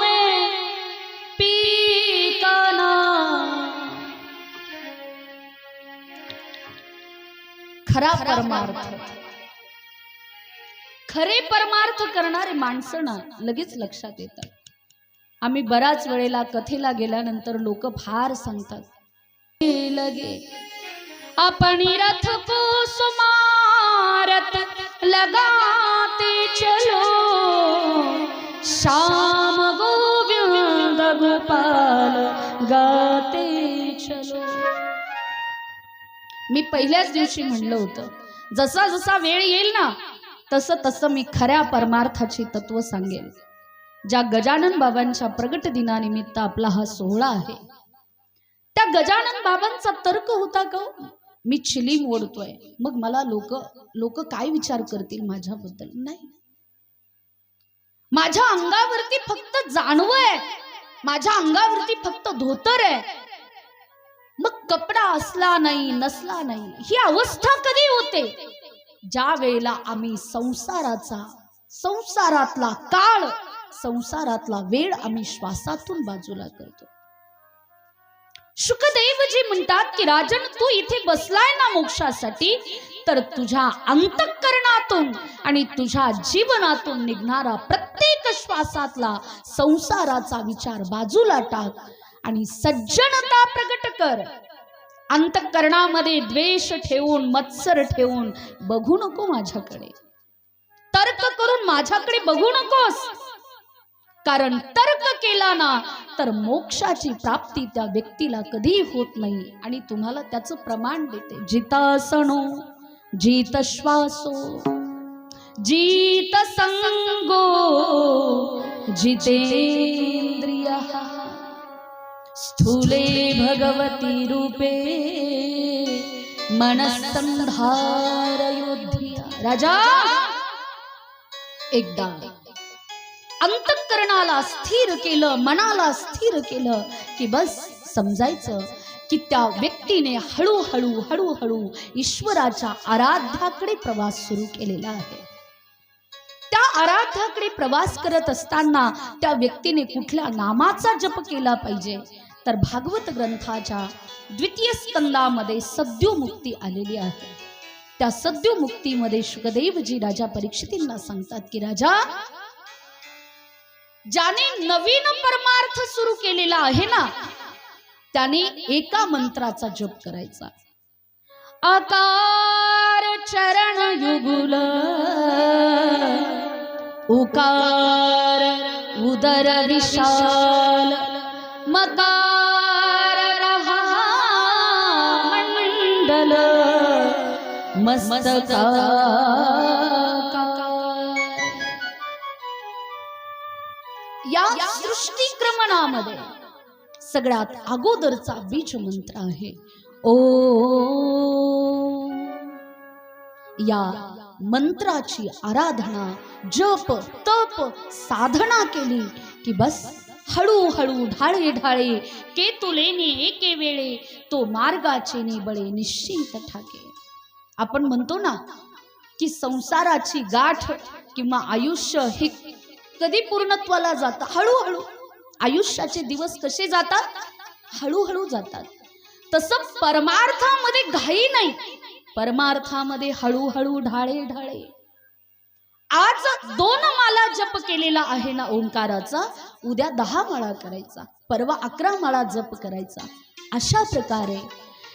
में पी का नाम। खरा परमार्थ खरे परमार्थ करणारे माणसं ना लगेच लक्षात येतात. आम्ही बराच वेळेला कथेला गेल्यानंतर लोक फार सांगतात, लगे अपनी रथ को सुमारत लगाते चलो, श्याम गोविंद गोपाल गाते चलो. मी पहिल्याच दिवशी म्हणलं होतं, जसा जसा वेळ येईल ना तसं तसं मी खऱ्या परमार्थाची तत्व सांगेल. ज्या गजानन बाबांच्या प्रगट दिनानिमित्त आपला हा सोहळा आहे, त्या गजानन बाबांचा तर्क होता का मी चिलीम ओढतोय मग मला लोक काय विचार करतील माझ्याबद्दल? नाही, माझ्या अंगावरती फक्त जाणव आहे, माझ्या अंगावरती फक्त धोतर आहे, मग कपडा असला नाही नसला नाही. ही अवस्था कधी होते? ज्या वेळेला आम्ही संसारातला काळ, संसारातला वेळ आम्ही श्वासातून बाजूला करतो. शुकदेवजी म्हणतात की राजन, तू इथे बसलाय ना मोक्षासाठी, तर तुझ्या अंतःकरणातून आणि तुझ्या जीवनातून निघणारा प्रत्येक श्वासातला संसाराचा विचार बाजूला टाक आणि सज्जनता प्रगट कर. अंतःकरणामध्ये द्वेष ठेवून, मत्सर ठेवून बघू नको माझ्याकडे, तर्क करून माझ्याकडे बघू नकोस. कारण तर्क केला ना तर मोक्षाची प्राप्ती त्या व्यक्तीला कधी होत नाही. आणि तुम्हाला त्याचं प्रमाण देते. जितासनो जित श्वासो जित संगो जितेंद्रिय स्थूले भगवती रूपे मनस्संधारयोध्या. राजा, एकदा अंतःकरणाला स्थिर केलं, मनाला स्थिर केलं की बस समजायचं की त्या व्यक्तीने हळूहळू हळूहळू ईश्वराच्या आराध्याकडे प्रवास सुरू केलेला आहे. त्या आराध्याकडे प्रवास करत असताना त्या व्यक्तीने कुठल्या नामाचा जप केला पाहिजे? तर भागवत ग्रंथाच्या 2य स्कंदामध्ये सद्योमुक्ती आलेली आहे. त्या सद्योमुक्तीमध्ये शुकदेवजी राजा परीक्षितींना सांगतात की राजा, ज्याने नवीन परमार्थ सुरू केलेला आहे ना त्याने एका मंत्राचा जप करायचा. आकार चरण युगुल उकार उदर विशाल मकार रहा मंडल मस्तका. या सृष्टीक्रमणामध्ये सगळ्यात अगोदरचा बीज मंत्र आहे ओ. या मंत्राची आराधना, जप, तप, साधना केली की बस हळूहळू ढाळे ढाळे के तुलेने एके वेळे तो मार्गाचे ने बळे निश्चिंत ठाके. आपण म्हणतो ना की संसाराची गाठ किंवा आयुष्य हे कधी पूर्णत्वाला जातं? हळूहळू. आयुष्याचे दिवस कसे जातात? हळूहळू जातात. तसं परमार्थामध्ये घाई नाही, परमार्थामध्ये हळूहळू ढाळे ढाळे. आज 2 माळा जप केलेला आहे ना ओंकाराचा, उद्या 10 माळा करायचा, परवा 11 माळा जप करायचा. अशा प्रकारे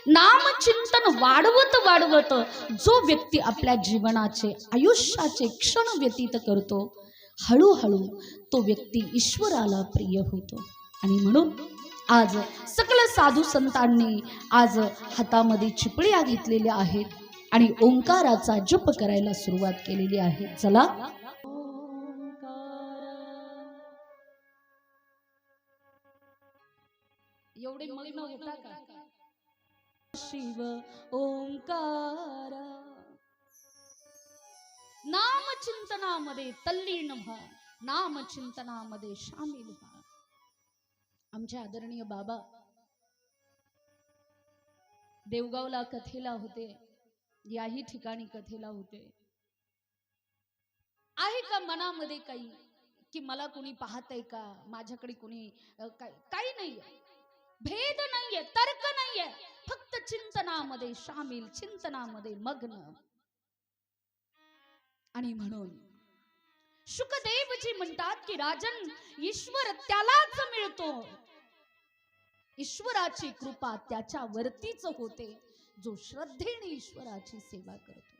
नामचिंतन वाढवत वाढवत जो व्यक्ती आपल्या जीवनाचे आयुष्याचे क्षण व्यतीत करतो, हळूहळू तो व्यक्ती ईश्वराला प्रिय होतो. आणि म्हणून आज सकल साधू संतांनी आज हातामध्ये चिपळ्या घेतलेल्या आहेत आणि ओंकाराचा जप करायला सुरुवात केलेली आहे. चला, एवढे मग्न होता का? शिव ओंकार. नामचिंतनामध्ये तल्लीन व्हा, नामचिंतनामध्ये सामील व्हा. आमचे आदरणीय बाबा देवगावला कथेला होते, याही ठिकाणी कथेला होते. आहे का मनामध्ये काही की मला कोणी पाहतंय का, माझ्याकडे कोणी काही नाहीये, भेद नाहीये, तर्क नाहीये, फक्त चिंतनामध्ये सामील, चिंतनामध्ये मग्न. आणि म्हणून शुकदेवजी म्हणतात की राजन, ईश्वर त्यालाच मिळतो, ईश्वराची कृपा त्याच्यावरतीच होते जो श्रद्धेने ईश्वराची सेवा करतो.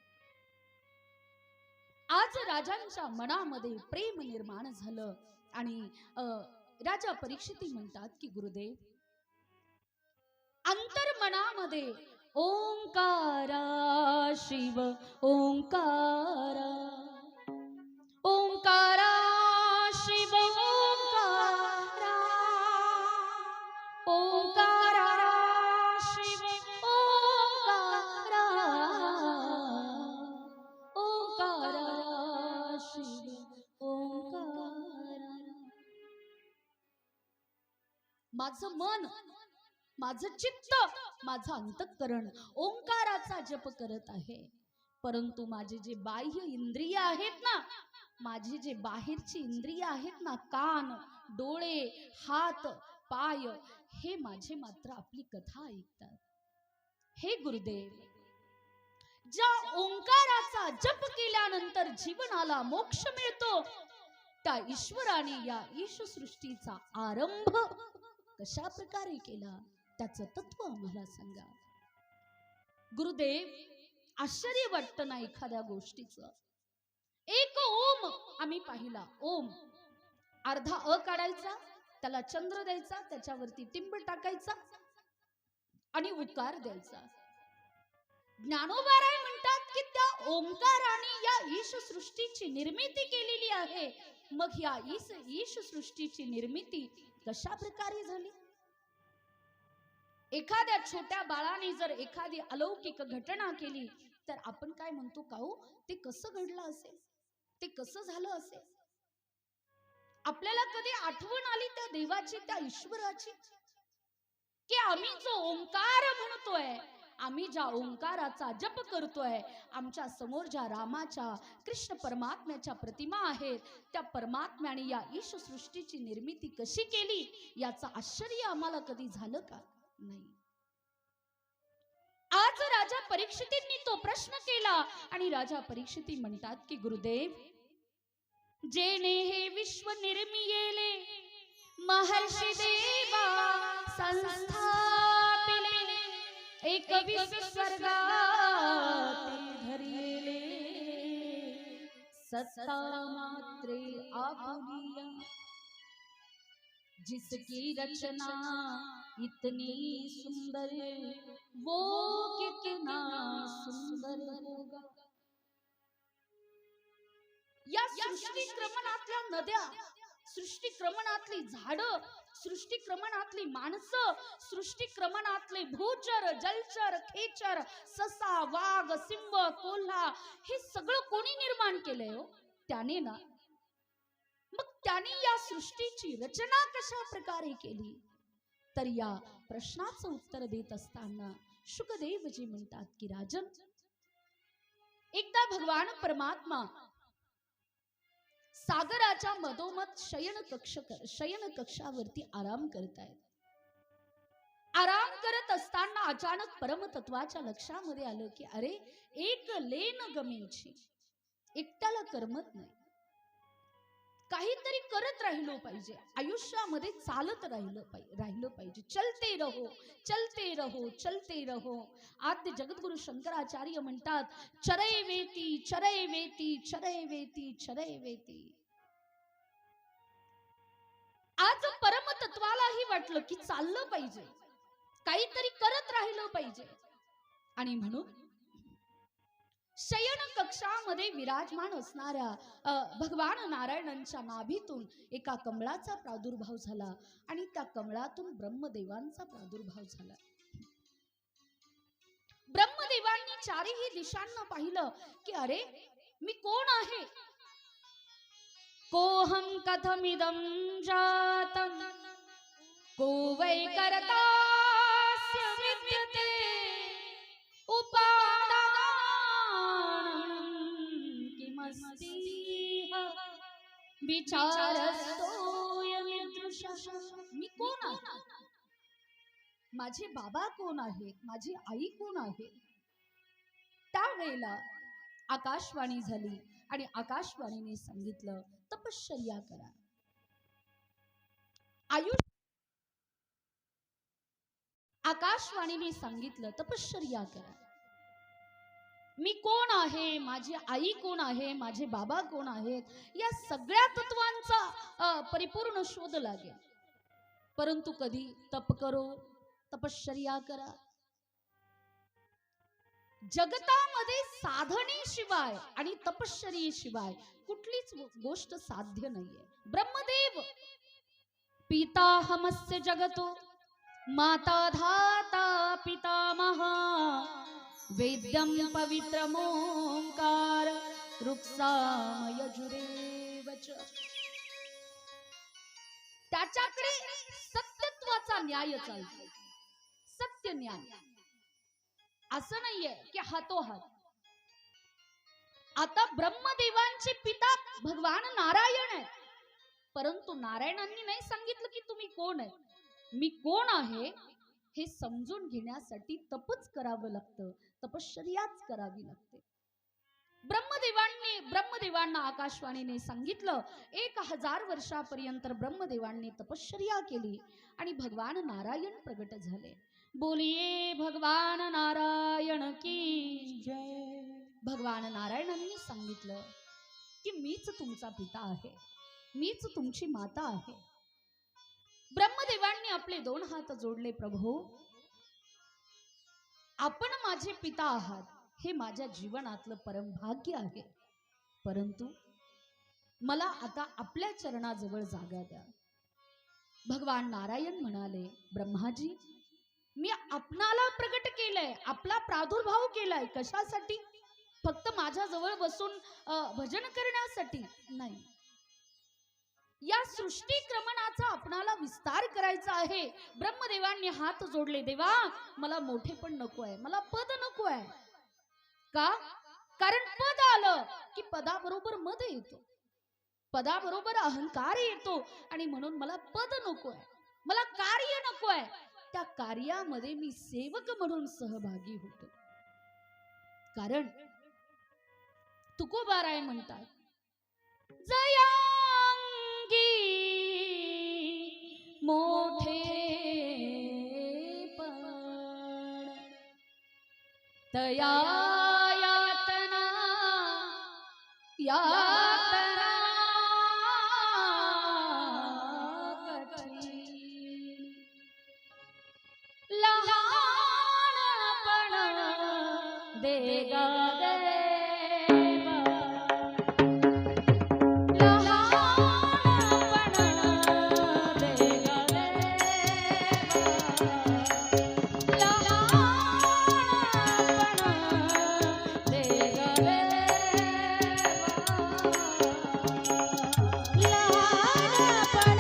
आज राजांच्या मनामध्ये प्रेम निर्माण झालं आणि राजा परीक्षिती म्हणतात की गुरुदेव, अंतर्मनामध्ये ओंकारा शिव ओंकारा, ओंकारा शिव ओंकारा, ओंकारा शिव ओंकारा, ओंकारा शिव ओंकारा. माझं मन, माझं चित्त, माझं अंतःकरण ओंकाराचा जप करत आहे. परंतु माझे जे बाह्य इंद्रिय आहेत ना, माझे जे बाहेरची इंद्रिय आहेत ना, कान, डोळे, हात, पाय, हे माझे मात्र आपली कथा ऐकतात. हे गुरुदेव, ज्या ओंकाराचा जप केल्यानंतर जीवनाला मोक्ष मिळतो, त्या ईश्वराने या ईश सृष्टीचा आरंभ कशा प्रकारे केला, त्याचं तत्व आम्हाला सांगा. गुरुदेव, आश्चर्य वाटतं ना एखाद्या गोष्टीचं. एक ओम आम्ही पाहिला. ओम अर्धा अ काढायचा, त्याला चंद्र द्यायचा, त्याच्यावरती टिंब टाकायचा आणि उकार द्यायचा. ज्ञानोबाराय म्हणतात की त्या ओंकाराने या ईश सृष्टीची निर्मिती केलेली आहे. मग या ईश सृष्टीची निर्मिती कशा प्रकारे झाली? एखाद्या छोट्या बाळाने जर एखादी अलौकिक घटना केली तर आपण काय म्हणतो, काऊ ते कसं घडलं असेल, ते कसं झालं असेल? आपल्याला कधी आठवण आली त्या देवाची, त्या ईश्वराची, की आम्ही जो ओंकार म्हणतोय, आम्ही ज्या ओंकाराचा जप करतोय, आमच्या समोर ज्या रामाच्या, कृष्ण परमात्म्याच्या प्रतिमा आहेत, त्या परमात्म्याने या ईश सृष्टीची निर्मिती कशी केली याचं आश्चर्य आम्हाला कधी झालं का? नाही. आज राजा परीक्षितींनी तो प्रश्न केला आणि राजा परीक्षिती म्हणतात की गुरुदेव, जेने हे विश्व निर्मियेले महर्षी देवा संस्थापिले, एक स्वर्गात धरिले, सत्ता मात्रे आपुलिया, जिसकी रचना इतनी सुंदर, वो कितना सुंदर होगा. या सृष्टीक्रमणातल्या नद्या, सृष्टीक्रमणातली झाडं, सृष्टीक्रमणातली माणसं, सृष्टीक्रमणातले भूचर, जलचर, खेचर, ससा, वाघ, सिंह, कोल्हा, हे सगळं कोणी निर्माण केलंय हो? त्याने ना. मग त्याने या सृष्टीची रचना कशा प्रकारे केली? तर या प्रश्नाचं उत्तर देत असताना शुकदेवजी म्हणतात की राजन, एकदा भगवान परमात्मा सागराच्या मधोमध शयन कक्षावरती आराम करतायत. आराम करत असताना अचानक परमतत्वाच्या लक्षामध्ये आलं की अरे, एक लेन गमेची, एकट्याला करमत नाही, काहीतरी करत राहिलो पाहिजे, आयुष्यामध्ये चालत राहिलं पाहिजे. चलते रहो, चलते रहो, चलते रहो. आद्य जगद्गुरु शंकराचार्य म्हणतात, चरय वेती, चरय वेती, चरय वेती, चरय वेती. आज परमतत्वालाही वाटलं की चाललं पाहिजे, काहीतरी करत राहिलं पाहिजे, आणि म्हणून शयन कक्षामध्ये विराजमान असणाऱ्या भगवान नारायणांच्या नाभीतून एका कमळाचा प्रादुर्भाव झाला आणि त्या कमळातून ब्रह्मदेवांचा प्रादुर्भाव झाला. ब्रह्मदेवांनी चारही दिशांना पाहिलं की अरे, मी कोण आहे? कोहम कथमिदं जातम, को वै कर्तास्य विद्यते उपादानं किमस्ति विचारस्तोयमिदृशः. मी कोण आहे? माझे बाबा कोण आहेत? माझी आई कोण आहे? त्यावेळेला आकाशवाणी झाली आणि आकाशवाणीने सांगितलं तपश्चर्या करा. आयुष्य आकाशवाणीने सांगितलं तपश्चर्या करा. मी कोण आहे, माझी आई कोण आहे, माझे बाबा कोण आहेत, या सगळ्या तत्वांचा परिपूर्ण शोध लागेल. परंतु कधी तप करो, तपश्चर्या करा. जगतामध्ये साधनेशिवाय आणि तपश्चर्येशिवाय कुठलीच गोष्ट साध्य नाहीये. ब्रह्मदेव पिताहमस्य जगतो माता धाता पितामहा वेद्यं पवित्रमोंकार रुक्सामयजुरेवच. त्याच्याकडे सत्यत्वाचा न्याय चालतो. सत्य न्याय असं नाहीये की हातोहात. आता ब्रह्मदेवांचे पिता भगवान नारायण आहेत, परंतु नारायणांनी नाही सांगितलं की तुम्ही कोण आहे. मी कोण आहे हे समजून घेण्यासाठी तपच करावं लागतं, तपश्चर्याच करावी लागते. ब्रह्मदेवांना आकाशवाणीने सांगितलं. 1000 वर्षापर्यंत ब्रह्मदेवांनी तपश्चर्या केली आणि भगवान नारायण प्रगट झाले. बोलिये भगवान नारायण की जय. भगवान नारायणांनी सांगितलं की मीच तुमचा पिता आहे, मीच तुमची माता आहे. ब्रह्मदेवांनी आपले 2 हात जोडले. प्रभू, आपण माझे पिता आहात हे माझ्या जीवनातलं परम भाग्य आहे, परंतु मला आता आपल्या चरणाजवळ जागा द्या. भगवान नारायण म्हणाले, ब्रह्माजी, मी आपणाला प्रगट केलंय, आपला प्रादुर्भाव केलाय. कशासाठी? फक्त माझ्या जवळ बसून भजन करण्यासाठी नाही. या सृष्टी क्रमणाचा आपणाला विस्तार करायचा आहे. ब्रह्मदेवांनी हात जोडले. देवा, मला मोठेपण नको आहे, मला पद नको आहे. का? कारण पद आलं की पदाबरोबर मद येतो, पदाबरोबर अहंकार येतो, आणि म्हणून मला पद नको आहे, मला कार्य नको आहे. त्या कार्यामध्ये मी सेवक म्हणून सहभागी होतो. कारण तुकोबाराय म्हणतात, जयांगी मोठे पण तया यातना यातना कठीण. लहानपण देगा देवा, लहानपण देगा देवा, लहानपण देगा लहानपण देगा देवा, लहानपण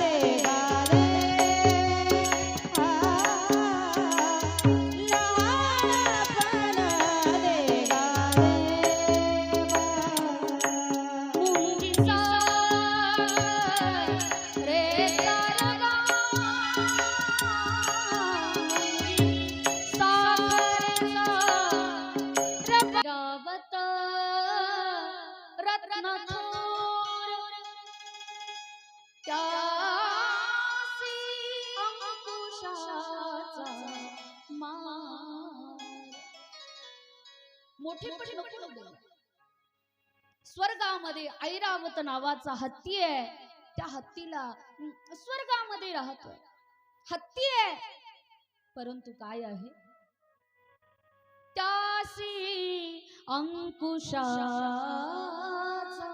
देगा देवा, लहानपण देगा देवा. मुंगी साय रे सारगा, साखरेचा रबावत रत्नथोर, त्यासी अंकुशाचा मार. मोठेपण नको देऊ. स्वर्गामध्ये ऐरावत नावाचा हत्ती आहे. त्या हत्तीला स्वर्गामध्ये राहतोय, हत्ती आहे, परंतु काय आहे? त्यासी अंकुशाचा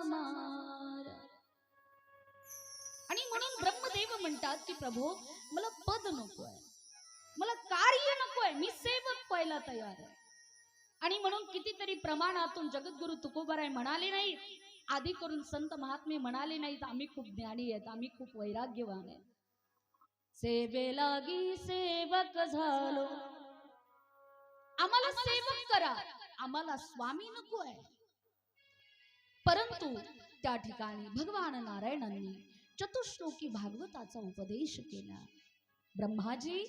मार. आणि म्हणून ब्रह्मदेव म्हणतात की प्रभू, मला पद नको आहे, मला कार्य नको आहे, मी सेवक व्हायला तयार आहे. आणि म्हणून कितीतरी प्रमाणातून जगद्गुरु तुकोबाराय म्हणाले नाही, आधी करून संत महात्मे म्हणाले नाहीत, आम्ही खूप ज्ञानी आहेत, आम्ही खूप वैराग्यवान आहेत. सेवे लागी सेवक झालो, आम्हाला सेवक करा, आम्हाला स्वामी नको आहे. परंतु त्या ठिकाणी भगवान नारायणांनी चतुश्लोकी भागवताचा उपदेश केला. ब्रह्माजी,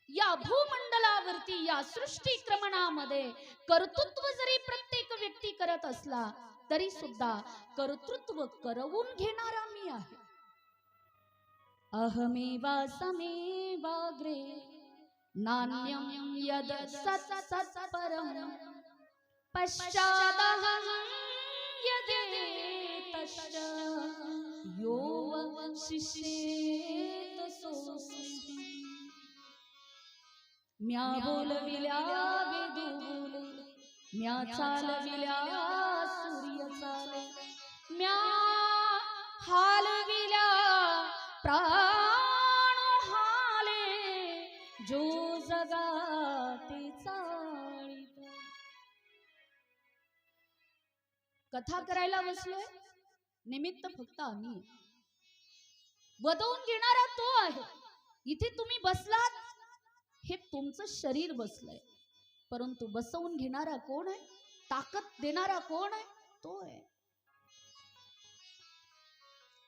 या भूमंडलावरती या सृष्टी क्रमणामध्ये कर्तृत्व जरी प्रत्येक व्यक्ती करत असला तरी सुद्धा कर्तृत्व करवून घेणारा मी आहे. अहमेवा समेवाग्रे नान्यं यद सत् सत् परं पश्चादहं यदेतश्च यो वशिष्येत सोऽस्मि. म्या बोलविल्या वेदू बोले, म्या चालविल्या सूर्य चाले, म्या हालविल्या प्राण हाले, जो जगाते चाळीत. कथा करायला बसलोय, निमित्त फक्त आम्ही. वदवून घेणारा तो आहे. इथे तुम्ही बसलात, हे तुमचं शरीर बसलंय, परंतु बसवून घेणारा कोण आहे, ताकद देणारा कोण आहे, तो आहे.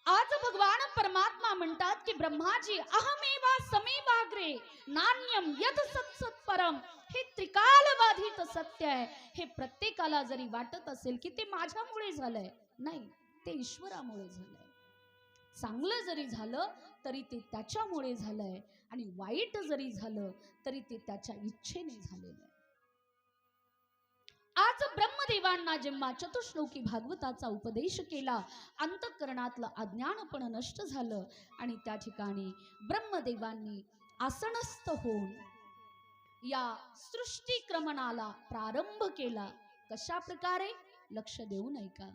आज भगवान परमात्मा म्हणतात की ब्रह्माजी, अहमेवा समेवाग्रे नान्यम यद सत् सत् परम. हे त्रिकालबाधित सत्य आहे. हे प्रत्येकाला जरी वाटत असेल की ते माझ्यामुळे झालंय, नाही, ते ईश्वरामुळे झालंय. चांगलं जरी झालं तरी ते त्याच्यामुळे झालंय, आणि वाईट जरी झालं तरी ते त्याच्या इच्छेने झालेलं आहे. आज ब्रह्मदेवांना जेव्हा चतुश्लोकी भागवताचा उपदेश केला, अंतःकरणातलं अज्ञानपण नष्ट झालं आणि त्या ठिकाणी ब्रह्मदेवांनी आसनस्थ होऊन या सृष्टी क्रमणाला प्रारंभ केला. कशा प्रकारे? लक्ष देऊन ऐका.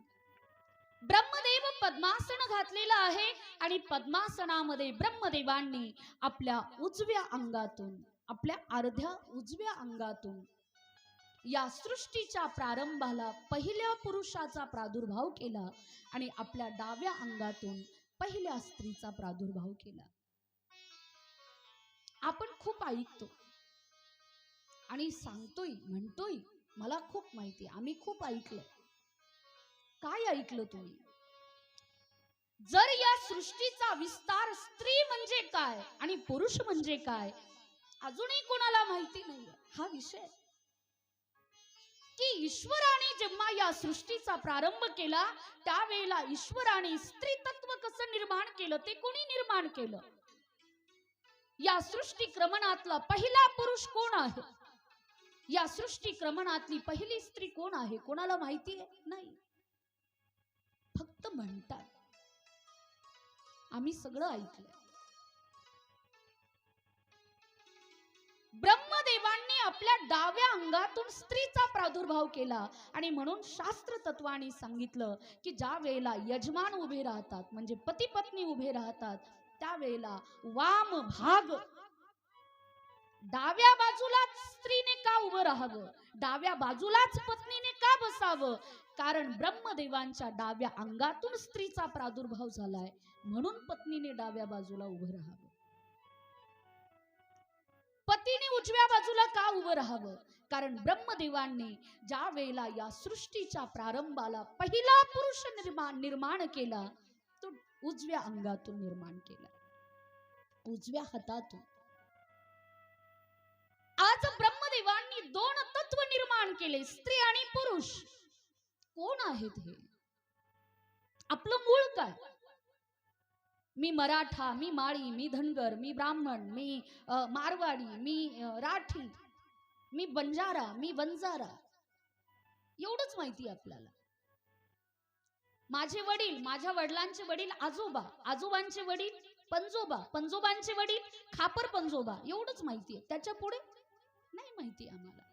ब्रह्मदेव पद्मासन घातलेलं आहे आणि पद्मासनामध्ये ब्रह्मदेवांनी आपल्या उजव्या अंगातून, आपल्या अर्ध्या उजव्या अंगातून या सृष्टीच्या प्रारंभाला पहिल्या पुरुषाचा प्रादुर्भाव केला आणि आपल्या डाव्या अंगातून पहिल्या स्त्रीचा प्रादुर्भाव केला. आपण खूप ऐकतो आणि सांगतोय, म्हणतोय, मला खूप माहिती, आम्ही खूप ऐकलं. काय ऐकलं तुम्ही? जर या सृष्टीचा विस्तार स्त्री म्हणजे काय आणि पुरुष म्हणजे काय अजूनही कोणाला माहिती नाही, हा विषय की ईश्वराने जेव्हा या सृष्टीचा प्रारंभ केला त्यावेळेला ईश्वराने स्त्री तत्व कसं निर्माण केलं, ते कोणी निर्माण केलं? या सृष्टी क्रमणातला पहिला पुरुष कोण आहे? या सृष्टी क्रमणातली पहिली स्त्री कोण आहे? कोणाला माहिती आहे? नाही, फक्त म्हणतात. आम्ही सगळं ऐकलं. ब्रह्मदेवांनी आपल्या डाव्या अंगातून स्त्रीचा प्रादुर्भाव केला आणि म्हणून शास्त्र तत्वाने सांगितलं की ज्या वेळेला यजमान उभे राहतात, म्हणजे पती पत्नी उभे राहतात, त्यावेळेला वाम भाग डाव्या बाजूलाच स्त्रीने का उभं राहावं, डाव्या बाजूलाच पत्नीने का बसावं? कारण ब्रह्मदेवांच्या डाव्या अंगातून स्त्रीचा प्रादुर्भाव झालाय, म्हणून पत्नीने डाव्या बाजूला उभं राहावं. पतीने उजव्या बाजूला का उभं राहावं? कारण ब्रह्मदेवांनी ज्या वेळेला या सृष्टीच्या प्रारंभाला पहिला पुरुष निर्माण केला, तो उजव्या अंगातून निर्माण केला, उजव्या हातातून. आज ब्रह्मदेवांनी दोन तत्व निर्माण केले, स्त्री आणि पुरुष. कोण आहेत हे? आपलं मूळ काय? मी मराठा, मी माळी, मी धनगर, मी ब्राह्मण, मी मारवाडी, मी राठी, मी बंजारा, मी वंजारा, एवढंच माहिती आपल्याला. माझे वडील, माझ्या वडिलांचे वडील आजोबा, आजोबांचे वडील पंजोबा, पंजोबांचे वडील खापर पंजोबा, एवढंच माहिती आहे. त्याच्या पुढे नाही माहिती आम्हाला.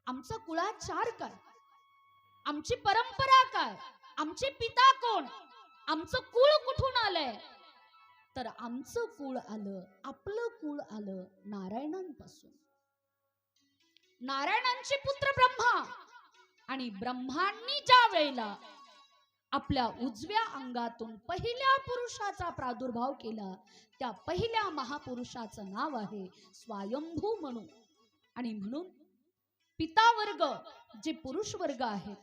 आमचा कुळाचार काय, आमची परंपरा काय, आमचे पिता कोण, आमचं कुळ कुठून आलंय? तर आमचं कुळ आलं, आपलं कुळ आलं नारायणांपासून. नारायणांचे पुत्र ब्रह्मा, आणि ब्रह्मांनी ज्या वेळेला आपल्या उजव्या अंगातून पहिल्या पुरुषाचा प्रादुर्भाव केला, त्या पहिल्या महापुरुषाचं नाव आहे स्वयंभू म्हणून. आणि म्हणून पिता वर्ग जे पुरुष वर्ग आहेत,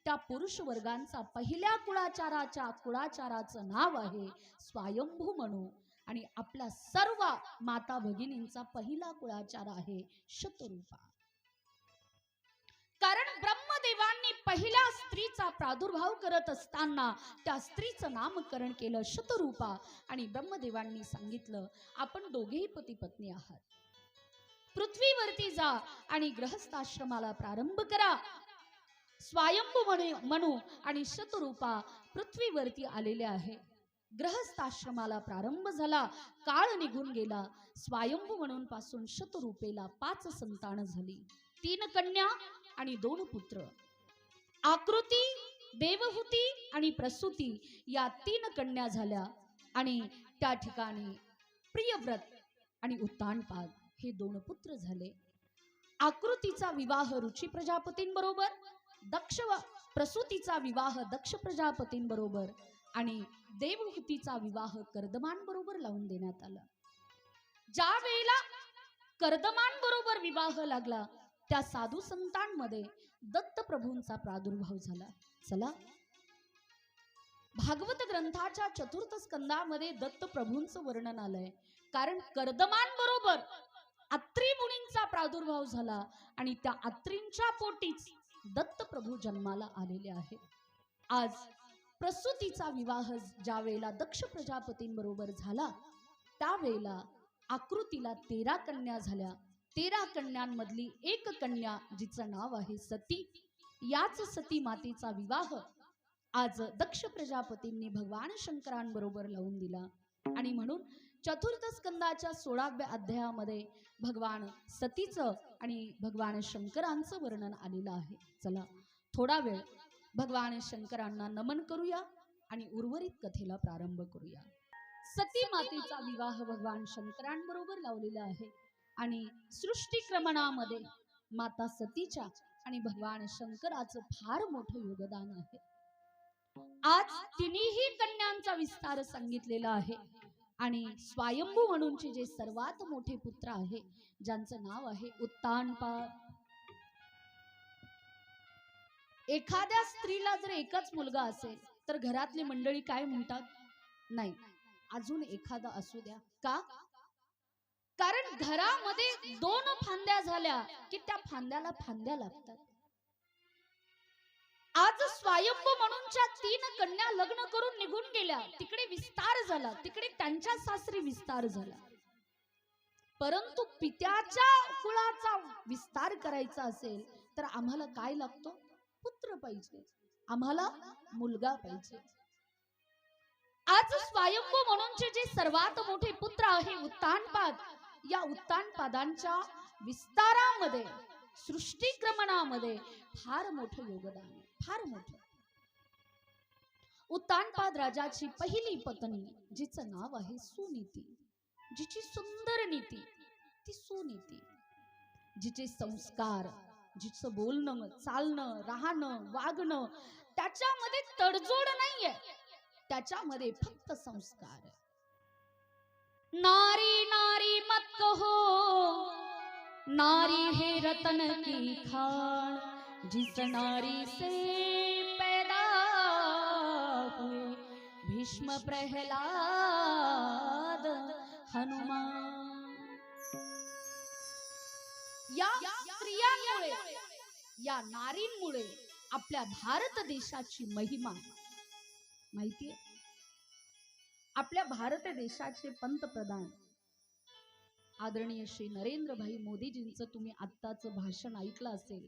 त्या पुरुष वर्गांचा पहिल्या कुळाचाराचं नाव आहे स्वयंभू म्हणू. आणि आपल्या सर्व माता भगिनींचा पहिला कुळाचार आहे शतरूपा. कारण ब्रह्मदेवांनी पहिल्या स्त्रीचा प्रादुर्भाव करत असताना त्या स्त्रीचं नामकरण केलं शतरूपा. आणि ब्रह्मदेवांनी सांगितलं आपण दोघेही पती पत्नी आहात, पृथ्वीवरती जा आणि गृहस्थाश्रमाला प्रारंभ करा. स्वयंभू म्हणू आणि शतरूपा पृथ्वीवरती आलेले आहे. गृहस्थाश्रमाला प्रारंभ झाला. काळ निघून गेला. स्वयंभू म्हणून पासून शतरूपेला 5 संतान झाली, 3 कन्या आणि 2 पुत्र. आकृती, देवहूती आणि प्रसूती या 3 कन्या झाल्या. आणि त्या ठिकाणी प्रियव्रत आणि उत्तानपाद हे 2 पुत्र झाले. आकृतीचा विवाह रुची प्रजापतींबरोबर, प्रसूतीचा विवाह दक्ष प्रजापतींबरोबर आणि देवहूतीचा विवाह कर्दमान बरोबर लावून देण्यात आला. ज्या वेळेला कर्दमान बरोबर विवाह लागला त्या साधू संतांमध्ये दत्त प्रभूंचा प्रादुर्भाव झाला. चला, भागवत ग्रंथाच्या 4th स्कंदामध्ये दत्त प्रभूंचं वर्णन आलंय. कारण कर्दमान बरोबर अत्री मुनींचा प्रादुर्भाव झाला आणि त्या अत्रींच्या पोटीच दत्त प्रभू जन्माला आलेले आहेत. आज प्रसूतीचा विवाह ज्या वेळेला दक्ष प्रजापतींबरोबर झाला त्यावेळेला आकृतीला 13 कन्या झाल्या. 13 कन्यांमधली 1 कन्या जिचं नाव आहे सती, याच सती मातेचा विवाह आज दक्ष प्रजापतींनी भगवान शंकरांबरोबर लावून दिला. आणि म्हणून 4th स्कंदाच्या 16व्या अध्यायामध्ये भगवान सतीचं आणि भगवान शंकरांचं वर्णन आलेलं आहे. चला, थोडा वेळ भगवान शंकरांना नमन करूया आणि उर्वरित कथेला प्रारंभ करूया. सती मातेचा विवाह भगवान शंकरांबरोबर लावलेला आहे. आणि सृष्टीक्रमणामध्ये माता सतीच्या आणि भगवान शंकराचं फार मोठं योगदान आहे. आज तिन्ही कन्यांचा विस्तार सांगितलेला आहे. आणि स्वयंभू म्हणूनचे जे सर्वात मोठे पुत्र आहे ज्यांचं नाव आहे उत्तानपाद. एखाद्या स्त्रीला जर एकच मुलगा असेल तर घरातली मंडळी काय म्हणतात, नाही अजून एखादा असू द्या. का? कारण घरामध्ये 2 फांद्या झाल्या की त्या फांद्याला फांद्या लागतात. आज स्वयंभू म्हणूनच्या 3 कन्या लग्न करून निघून गेल्या, तिकडे विस्तार झाला, तिकडे त्यांच्या सासरी विस्तार झाला. परंतु पित्याच्या कुळाचा विस्तार करायचा असेल तर आम्हाला काय लागतो? पुत्र पाहिजे, आम्हाला मुलगा पाहिजे. आज स्वयंभू म्हणूनचे जे सर्वात मोठे पुत्र आहे उत्तानपाद, या उत्तानपादांच्या विस्तारामध्ये सृष्टीक्रमणामध्ये फार मोठं योगदान आहे, फार मोठं. उत्तानपाद राजाची पहिली पत्नी जिचं नाव आहे सुनीती, जिची सुंदर नीती ती सुनीती, जिचे संस्कार, जिचं बोलणं चालणं राहणं वागणं त्याच्यामध्ये तडजोड नाहीये, त्याच्यामध्ये फक्त संस्कार आहे. नारी नारी मत कहो, नारी है रतन की खान, जिस नारी से पैदा हुए भीष्म प्रहलाद हनुमान. या स्त्रियांमुळे, या नारींमुळे आपल्या भारत देशाची महिमा माहितीये. आपल्या भारत देशाचे पंतप्रधान आदरणीय श्री नरेंद्र भाई मोदीजींचं तुम्ही आत्ताचं भाषण ऐकलं असेल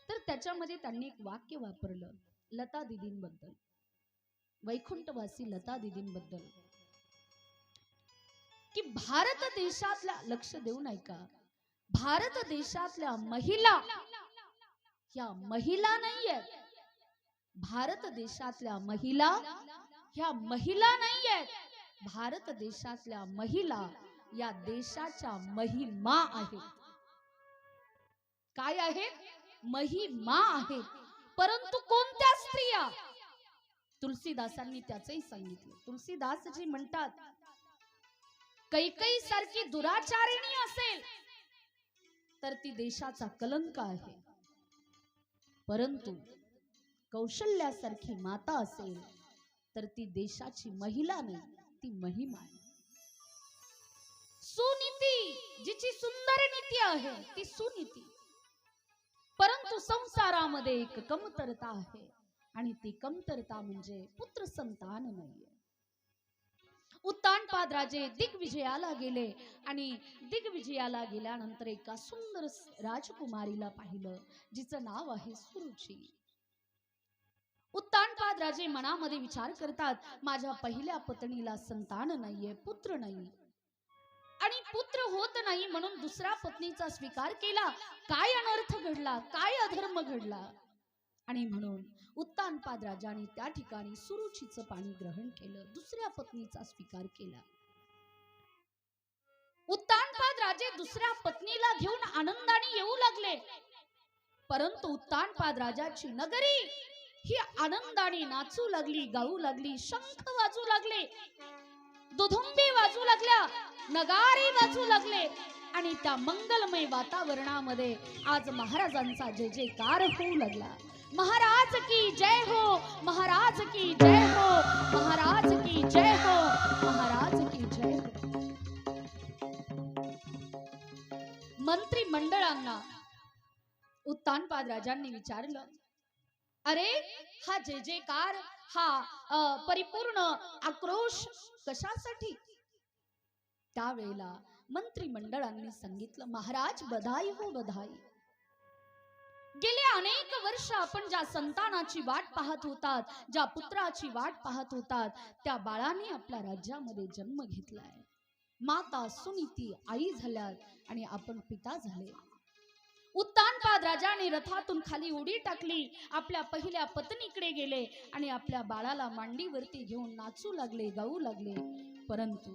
तर त्याच्यामध्ये त्यांनी एक वाक्य वापरलं लता दीदींबद्दल, वैकुंठवासी लता दीदींबद्दल, की भारत देशातल्या, लक्ष देऊन ऐका, भारत देशातल्या महिला ह्या महिला नाहीयेत. भारत देशातल्या महिला ह्या महिला नाहीयेत. भारत देशातल्या महिला या देशाच्या महिमा आहेत. काय आहेत? महिमा आहेत. परंतु कोणत्या स्त्रिया? तुलसीदासांनी त्याचंही सांगितलं. तुलसीदासजी म्हणतात, कैकई सारखी दुराचारिणी असेल तर ती देशाचा कलंक आहे, परंतु कौशल्यासारखी माता असेल तर ती देशाची महिला नाही, ती महिमा आहे. सुनीती, जिची सुंदर नीती आहे ती सुनीती, परंतु संसारामध्ये एक कमतरता आहे आणि ती कमतरता म्हणजे पुत्र संतान नाहीये. उत्तानपाद राजे दिग्विजयाला गेले आणि दिग्विजयाला गेल्यानंतर एका सुंदर राजकुमारीला पाहिलं जिचं नाव आहे सुरुची. उत्तानपाद राजे मनामध्ये विचार करतात, माझ्या पहिल्या पत्नीला संतान नाहीये, पुत्र नाही, आणि पुत्र होत नाही म्हणून दुसऱ्या पत्नीचा स्वीकार केला. काय अनर्थ घडला, काय अधर्म घडला. आणि म्हणून उत्तानपाद राजाने त्या ठिकाणी सुरुचीचं पाणी ग्रहण केलं, दुसऱ्या पत्नीचा स्वीकार केला. उत्तानपाद राजे दुसऱ्या पत्नीला घेऊन आनंदाने येऊ लागले, परंतु उत्तानपाद राजाची नगरी ही आनंदाने नाचू लागली, गाऊ लागली, शंख वाजू लागले, दुधुंबी वाजू लागल्या, नगारे वाजू लागले. आणि त्या मंगलमय वातावरणामध्ये आज महाराजांचा जय जयकार होऊ लागला. महाराज की जय हो, महाराज की जय हो, महाराज की जय हो, महाराज की जय हो. मंत्री मंडळांना उत्तानपाद राजांनी विचारलं, अरे हा जय जयकार, हा परिपूर्ण आक्रोश कशासाठी? त्यावेळेला मंत्री मंडळांनी सांगितलं, महाराज बधाई हो बधाई. गेले अनेक वर्ष आपण ज्या संतानाची वाट पाहत होतात, ज्या पुत्राची वाट पाहत होतात, त्या बाळाने आपल्या राज्यामध्ये जन्म घेतलाय. माता सुनीती आई झाल्यात आणि आपण पिता झाले. उत्तानपाद राजाने रथातून खाली उडी टाकली, आपल्या पहिल्या पत्नीकडे गेले आणि आपल्या बाळाला मांडीवरती घेऊन नाचू लागले, गाऊ लागले. परंतु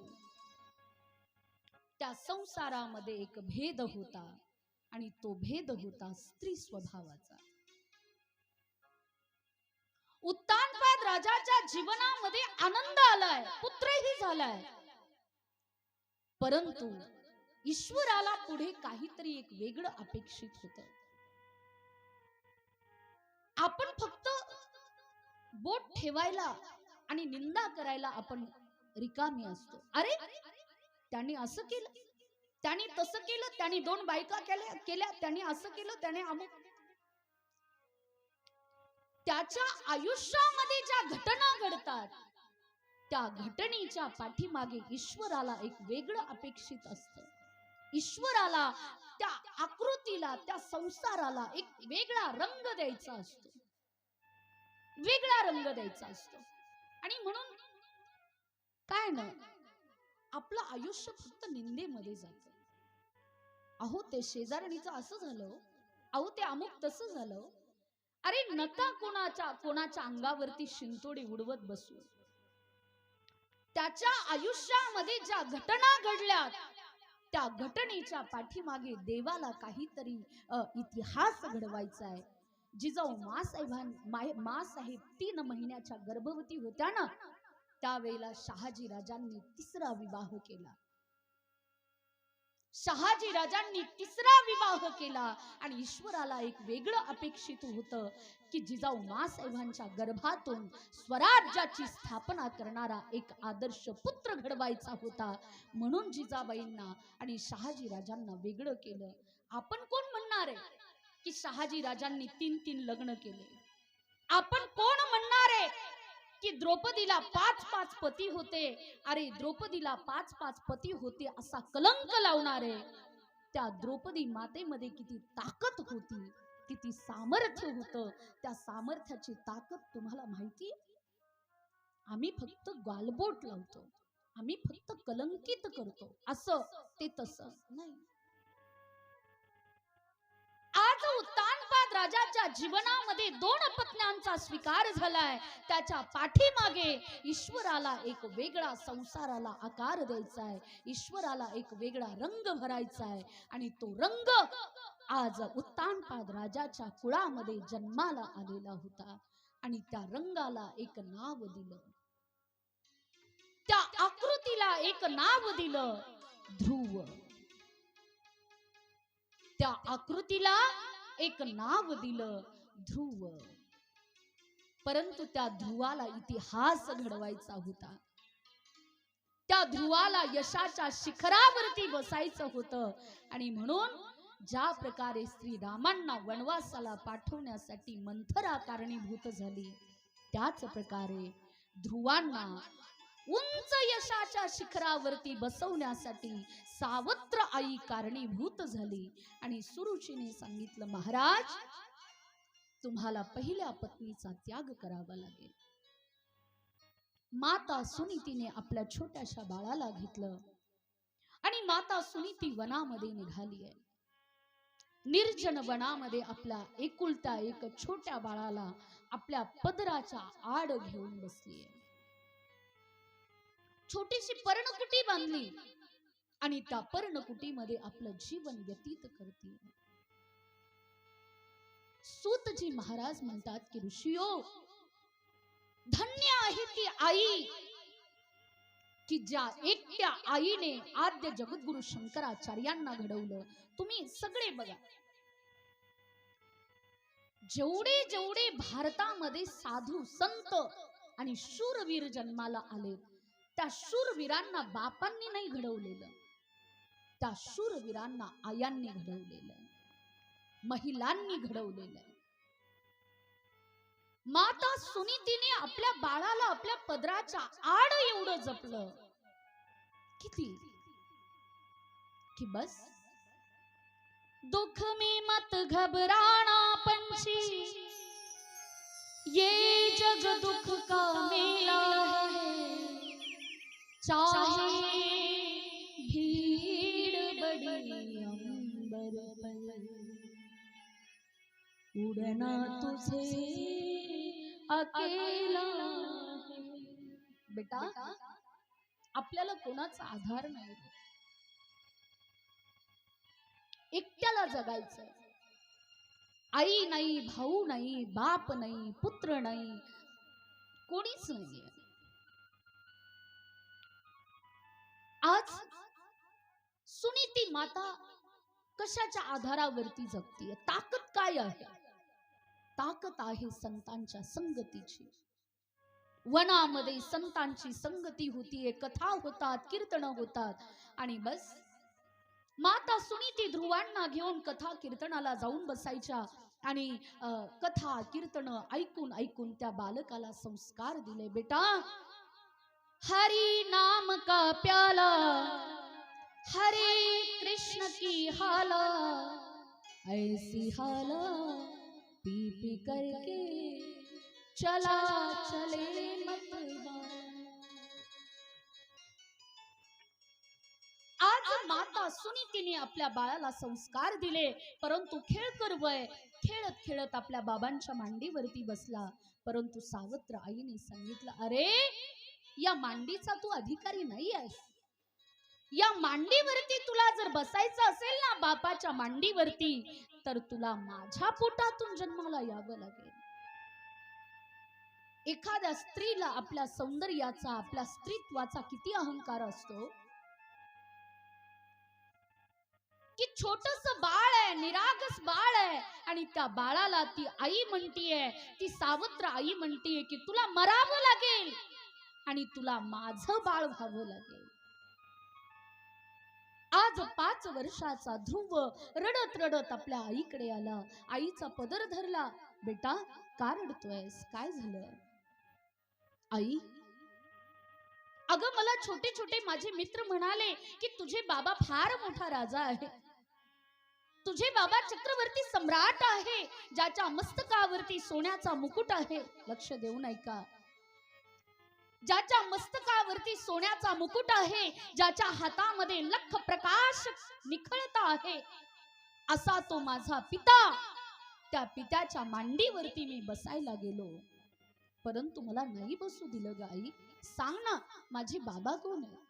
त्या संसारामध्ये एक भेद होता आणि तो भेद होता स्त्री स्वभावाचा. उत्तानपाद राजाच्या जीवनामध्ये आनंद आलाय, पुत्रही झालाय, परंतु ईश्वराला पुढे काहीतरी एक वेगळं अपेक्षित होतं. आपण फक्त बोट ठेवायला आणि निंदा करायला आपण रिकामी असतो. अरे त्यांनी असं केलं, त्यांनी तसं केलं, त्यांनी 2 बायका केल्या, त्यांनी असं केलं, त्याने अमुक. त्याच्या आयुष्यामध्ये ज्या घटना घडतात त्या घटनेच्या पाठीमागे ईश्वराला एक वेगळं अपेक्षित असतं. ईश्वराला त्या आकृतीला, त्या संसाराला एक वेगळा रंग द्यायचा असतो, वेगळा रंग द्यायचा असतो. आणि म्हणून काय ना, आपलं आयुष्य फक्त निंदेमध्ये जातं. अहो ते शेजारणीचं असं झालं, अहो ते अमुक तसं झालं. अरे नका कोणाच्या अंगावरती शिंतोडे उडवत बसू. त्याच्या आयुष्यामध्ये ज्या घटना घडल्या त्या घटनेच्या पाठीमागे देवाला काहीतरी इतिहास घडवायचा आहे. जिजाऊ मासाहेब 3 महिन्याच्या गर्भवती होत्या ना, त्यावेळेला शहाजी राजांनी 3रा विवाह केला. शहाजी राजांनी 3रा विवाह केला आणि ईश्वराला एक वेगळं अपेक्षित होतं की जिजाऊ मासाहेबांच्या गर्भातून स्वराज्याची स्थापना करणारा एक आदर्श पुत्र घडवायचा होता. म्हणून जिजाबाईंना आणि शहाजी राजांना वेगळं केलं. आपण कोण म्हणणार आहे की शहाजी राजांनी 3 लग्न केले? आपण कोण म्हणणार आहे की द्रौपदीला 5 पती होते? अरे द्रौपदीला 5 पती होते असा कलंक लावणारे त्या द्रौपदी मातेमध्ये किती ताकद होती, किती सामर्थ्य होतं. त्या सामर्थ्याची ताकद तुम्हाला माहिती? आम्ही फक्त गालबोट लावतो, आम्ही फक्त कलंकित करतो, असं ते तसं नाही. आज उत्तानपाद राजाच्या जीवनामध्ये 2 पत्न्यांचा स्वीकार झालाय. त्याच्या पाठीमागे ईश्वराला एक वेगळा संसाराला आकार द्यायचा आहे, ईश्वराला एक वेगळा रंग भरायचा आहे. आणि तो रंग आज उत्तानपाद राजाच्या कुळामध्ये जन्माला आलेला होता. आणि त्या रंगाला एक नाव दिलं, त्या आकृतीला एक नाव दिलं, ध्रुव. त्या आकृतीला एक नाव दिलं, ध्रुव. परंतु त्या ध्रुवाला इतिहास घडवायचा होता. त्या ध्रुवाला यशाच्या शिखरावरती बसायचं होतं आणि म्हणून ज्या प्रकारे श्रीरामांना वनवासाला पाठवण्यासाठी मंथरा कारणीभूत झाली, त्याच प्रकारे ध्रुवांना उंच यशाच्या शिखरावरती बसवण्यासाठी सावत्र आई कारणीभूत झाली. आणि सुरुचीने सांगितलं, महाराज तुम्हाला पहिल्या पत्नीचा त्याग करावा लागेल. माता सुनीतीने आपल्या छोट्याशा बाळाला घेतलं आणि माता सुनीती वनामध्ये निघाली आहे. निर्जन वनामध्ये आपल्या एकुलत्या एक छोट्या बाळाला आपल्या पदराच्या आड घेऊन बसली आहे. छोटीशी पर्णकुटी बांधली आणि त्या पर्णकुटीमध्ये आपलं जीवन व्यतीत करते. सूतजी महाराज म्हणतात की ऋषियो, धन्य आहे ती आई की ज्या एकट्या आईने आद्य जगद्गुरु शंकराचार्यांना घडवलं. तुम्ही सगळे बघा, जेवढे जेवढे भारतामध्ये साधू संत आणि शूरवीर जन्माला आले, त्या शूरवीरांना बापांनी नाही घडवलेलं, त्या शूरवीरांना आयांनी घडवलेलं, महिलांनी घडवलेलं. माता सुनीतीने आपल्या बाळाला आपल्या पदराच्या आड एवढं जपलं. किती कि बस, दुख में मत घबराना पंछी, ये जग दुख का मेला है, चाहे भीड़ बड़ी अंबर पर, उड़ना तुझे अकेला है. बेटा, आपल्याला कोणाचा आधार नाही, एकट्याला जगायचं. आई नाही, भाऊ नाही, बाप नाही, पुत्र नाही, कोणीच नाहीये. आज सुनीती माता कशाच्या आधारावरती जगतीये? ताकद काय आहे? ताकद आहे संतांच्या संगतीची. वनामध्ये संतांची संगती होतीये, कथा होतात, कीर्तन होतात. आणि बस, माता सुनीती ध्रुवांना घेऊन कथा कीर्तनाला जाऊन बसायच्या आणि कथा कीर्तन ऐकून ऐकून त्या बालकाला संस्कार दिले. बेटा, हरि नाम का प्याला, हरे कृष्ण की हाला, ऐसी हाला पी पी करके चला चले मतवाला. आज माता सुनीतीने आपल्या बाळाला संस्कार दिले, परंतु खेळकर वय खेळत खेळत आपल्या बाबांच्या मांडीवरती बसला. परंतु सावत्र आईने सांगितलं, अरे या मांडीचा तू अधिकारी नाही आहेस. या मांडीवरती तुला जर बसायचं असेल ना, बापाच्या मांडीवरती, तर तुला माझ्या पोटातून जन्माला यावं लागेल. एखाद्या स्त्रीला आपल्या सौंदर्याचा, आपल्या स्त्रीत्वाचा किती अहंकार असतो की छोटस बाळ आहे, निरागस बाळ आहे, आणि त्या बाळाला ती आई म्हणतीये, ती सावत्र आई म्हणतीये की तुला मरावं लागेल आणि तुला माझं बाळ व्हावं लागेल. आज 5 वर्षाचा ध्रुव रडत रडत आपल्या आईकडे आला. आईचा पदर धरला. बेटा, का रडतोयस? काय झालं? आई, अगं मला छोटे छोटे माझे मित्र म्हणाले की तुझे बाबा फार मोठा राजा आहे, तुझे बाबा चक्रवर्ती सम्राट आहे, ज्याच्या मस्तकावरती सोन्याचा मुकुट आहे. लक्ष देऊन ऐका, ज्याच्या मस्तकावरती सोन्याचा मुकुट आहे, ज्याच्या हातामध्ये लख प्रकाश निखळता आहे, असा तो माझा पिता. त्या पित्याच्या मांडीवरती मी बसायला गेलो, परंतु मला नाही बसू दिलं. गाई, सांग ना, माझे बाबा कोण आहे?